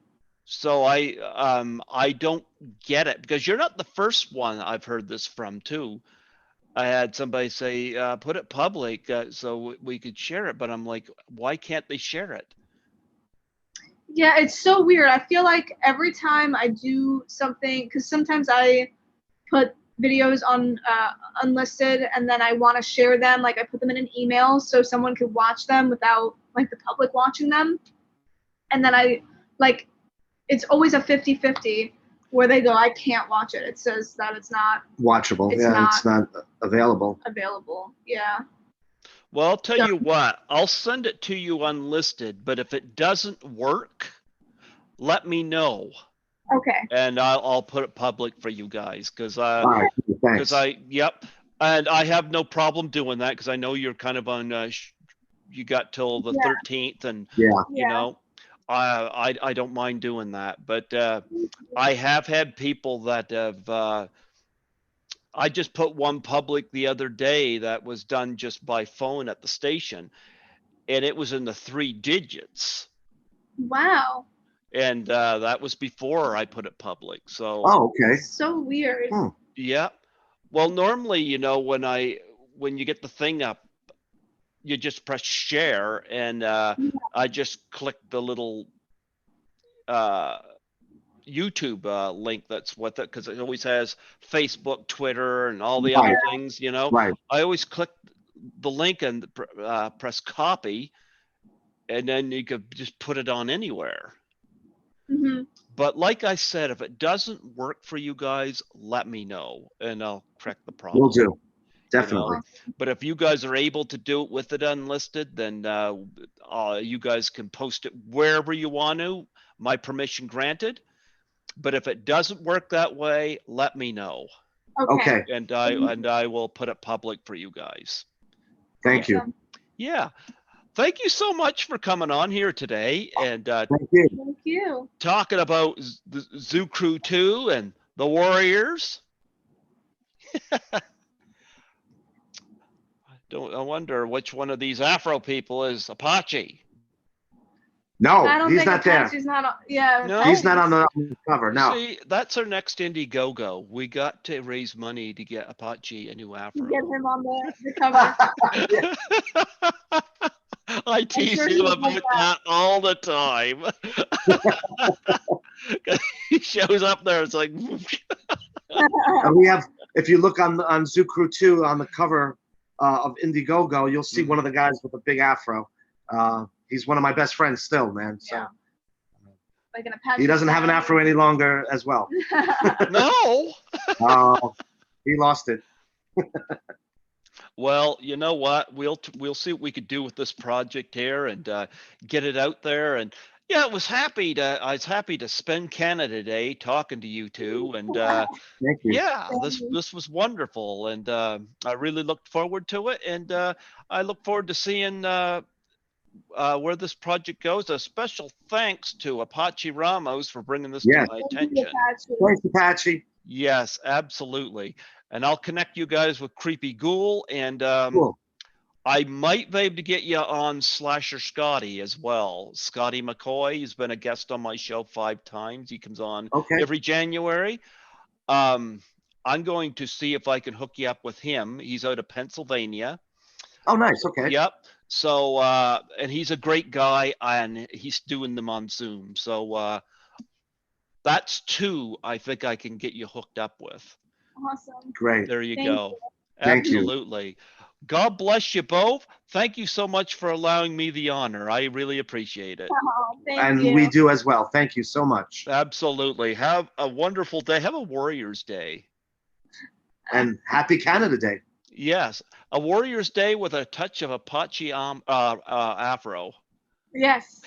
So I don't get it, because you're not the first one I've heard this from too. I had somebody say, put it public so we could share it, but I'm like, why can't they share it? Yeah, it's so weird. I feel like every time I do something, because sometimes I put videos on unlisted, and then I want to share them, like I put them in an email so someone could watch them without like the public watching them. And then I like, it's always a 50-50 where they go, I can't watch it. It says that it's not Watchable. It's It's not available. available. Yeah. Well, I'll tell you what, I'll send it to you unlisted, but if it doesn't work, let me know. Okay. And I'll put it public for you guys, because All right. Thanks. yep, and I have no problem doing that, because I know you're kind of on. You got till the 13th, and Yeah. you know, I don't mind doing that. But I have had people that have. I just put one public the other day that was done just by phone at the station, and it was in the 3 digits. Wow. And that was before I put it public. So. Oh, okay. So weird. Yeah. Well, normally, you know, when you get the thing up, you just press share, and I just click the little YouTube link that's with it, because it always has Facebook, Twitter, and all the other things, you know. Right. I always click the link and press copy, and then you could just put it on anywhere. But like I said, if it doesn't work for you guys, let me know, and I'll correct the problem. Will do. Definitely. You know? But if you guys are able to do it with it unlisted, then you guys can post it wherever you want to. My permission granted. But if it doesn't work that way, let me know. Okay. And I will put it public for you guys. Thank you. Yeah. Thank you so much for coming on here today, and Thank you. Thank you. talking about the Zoo Crew 2 and the Warriors. I wonder which one of these Afro people is Apache. No, I don't he's think not there. Apache's not on. Yeah, No? He's not Apache's- on the cover. No. See, that's our next Indiegogo. We got to raise money to get Apache a new afro. Get him on the cover. I tease sure you he would about like that all the time. He shows up there, it's like, And we have, if you look on Zoo Crew 2 on the cover of Indiegogo, you'll see one of the guys with a big afro. He's one of my best friends still, man. So Yeah. Like an Apache. he doesn't have an style. afro any longer as well. no. He lost it. Well, you know what? We'll see what we could do with this project here and get it out there. And yeah, I was happy to spend Canada Day talking to you two. And Thank you. yeah, this was wonderful, and I really looked forward to it. And I look forward to seeing where this project goes. A special thanks to Apache Ramos for bringing this Yes. to my Thank you, attention. Apache. Thanks, Apache. Yes, absolutely. And I'll connect you guys with Creepy Ghoul, and Cool. I might be able to get you on Slasher Scotty as well. Scotty McCoy, he's been a guest on my show 5 times. He comes on Okay. every January. I'm going to see if I can hook you up with him. He's out of Pennsylvania. Oh, nice. Okay. Yep. So, and he's a great guy, and he's doing them on Zoom. So that's 2 I think I can get you hooked up with. Awesome. Great. There you Thank go. you. Thank you. Absolutely. God bless you both. Thank you so much for allowing me the honor. I really appreciate it. Oh, thank And you. we do as well. Thank you so much. Absolutely. Have a wonderful day. Have a Warriors Day. And happy Canada Day. Yes, a Warriors Day with a touch of Apache afro. Yes.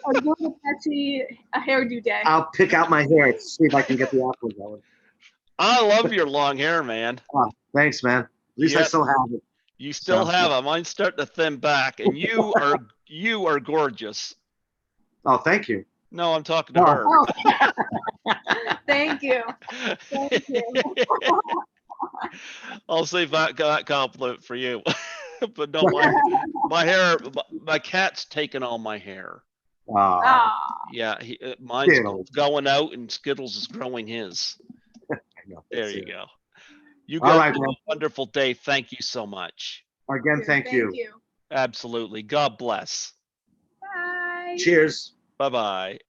Or do an Apache a hairdo day. I'll pick out my hair to see if I can get the afro going. I love your long hair, man. Thanks, man. At least I Yep. still have it. You still So, have it. Mine's starting to thin back, and you are gorgeous. Oh, thank you. No, I'm talking to Oh. her. Oh. Thank you. Thank you. I'll save that compliment for you. But no, my hair, my cat's taken all my hair. Ah, Yeah, mine's Skittles. going out, and Skittles is growing his. I know, There that's you it. go. You All guys right, have man. a wonderful day. Thank you so much. Again, thank you. you. Absolutely. God bless. Bye. Cheers. Bye-bye.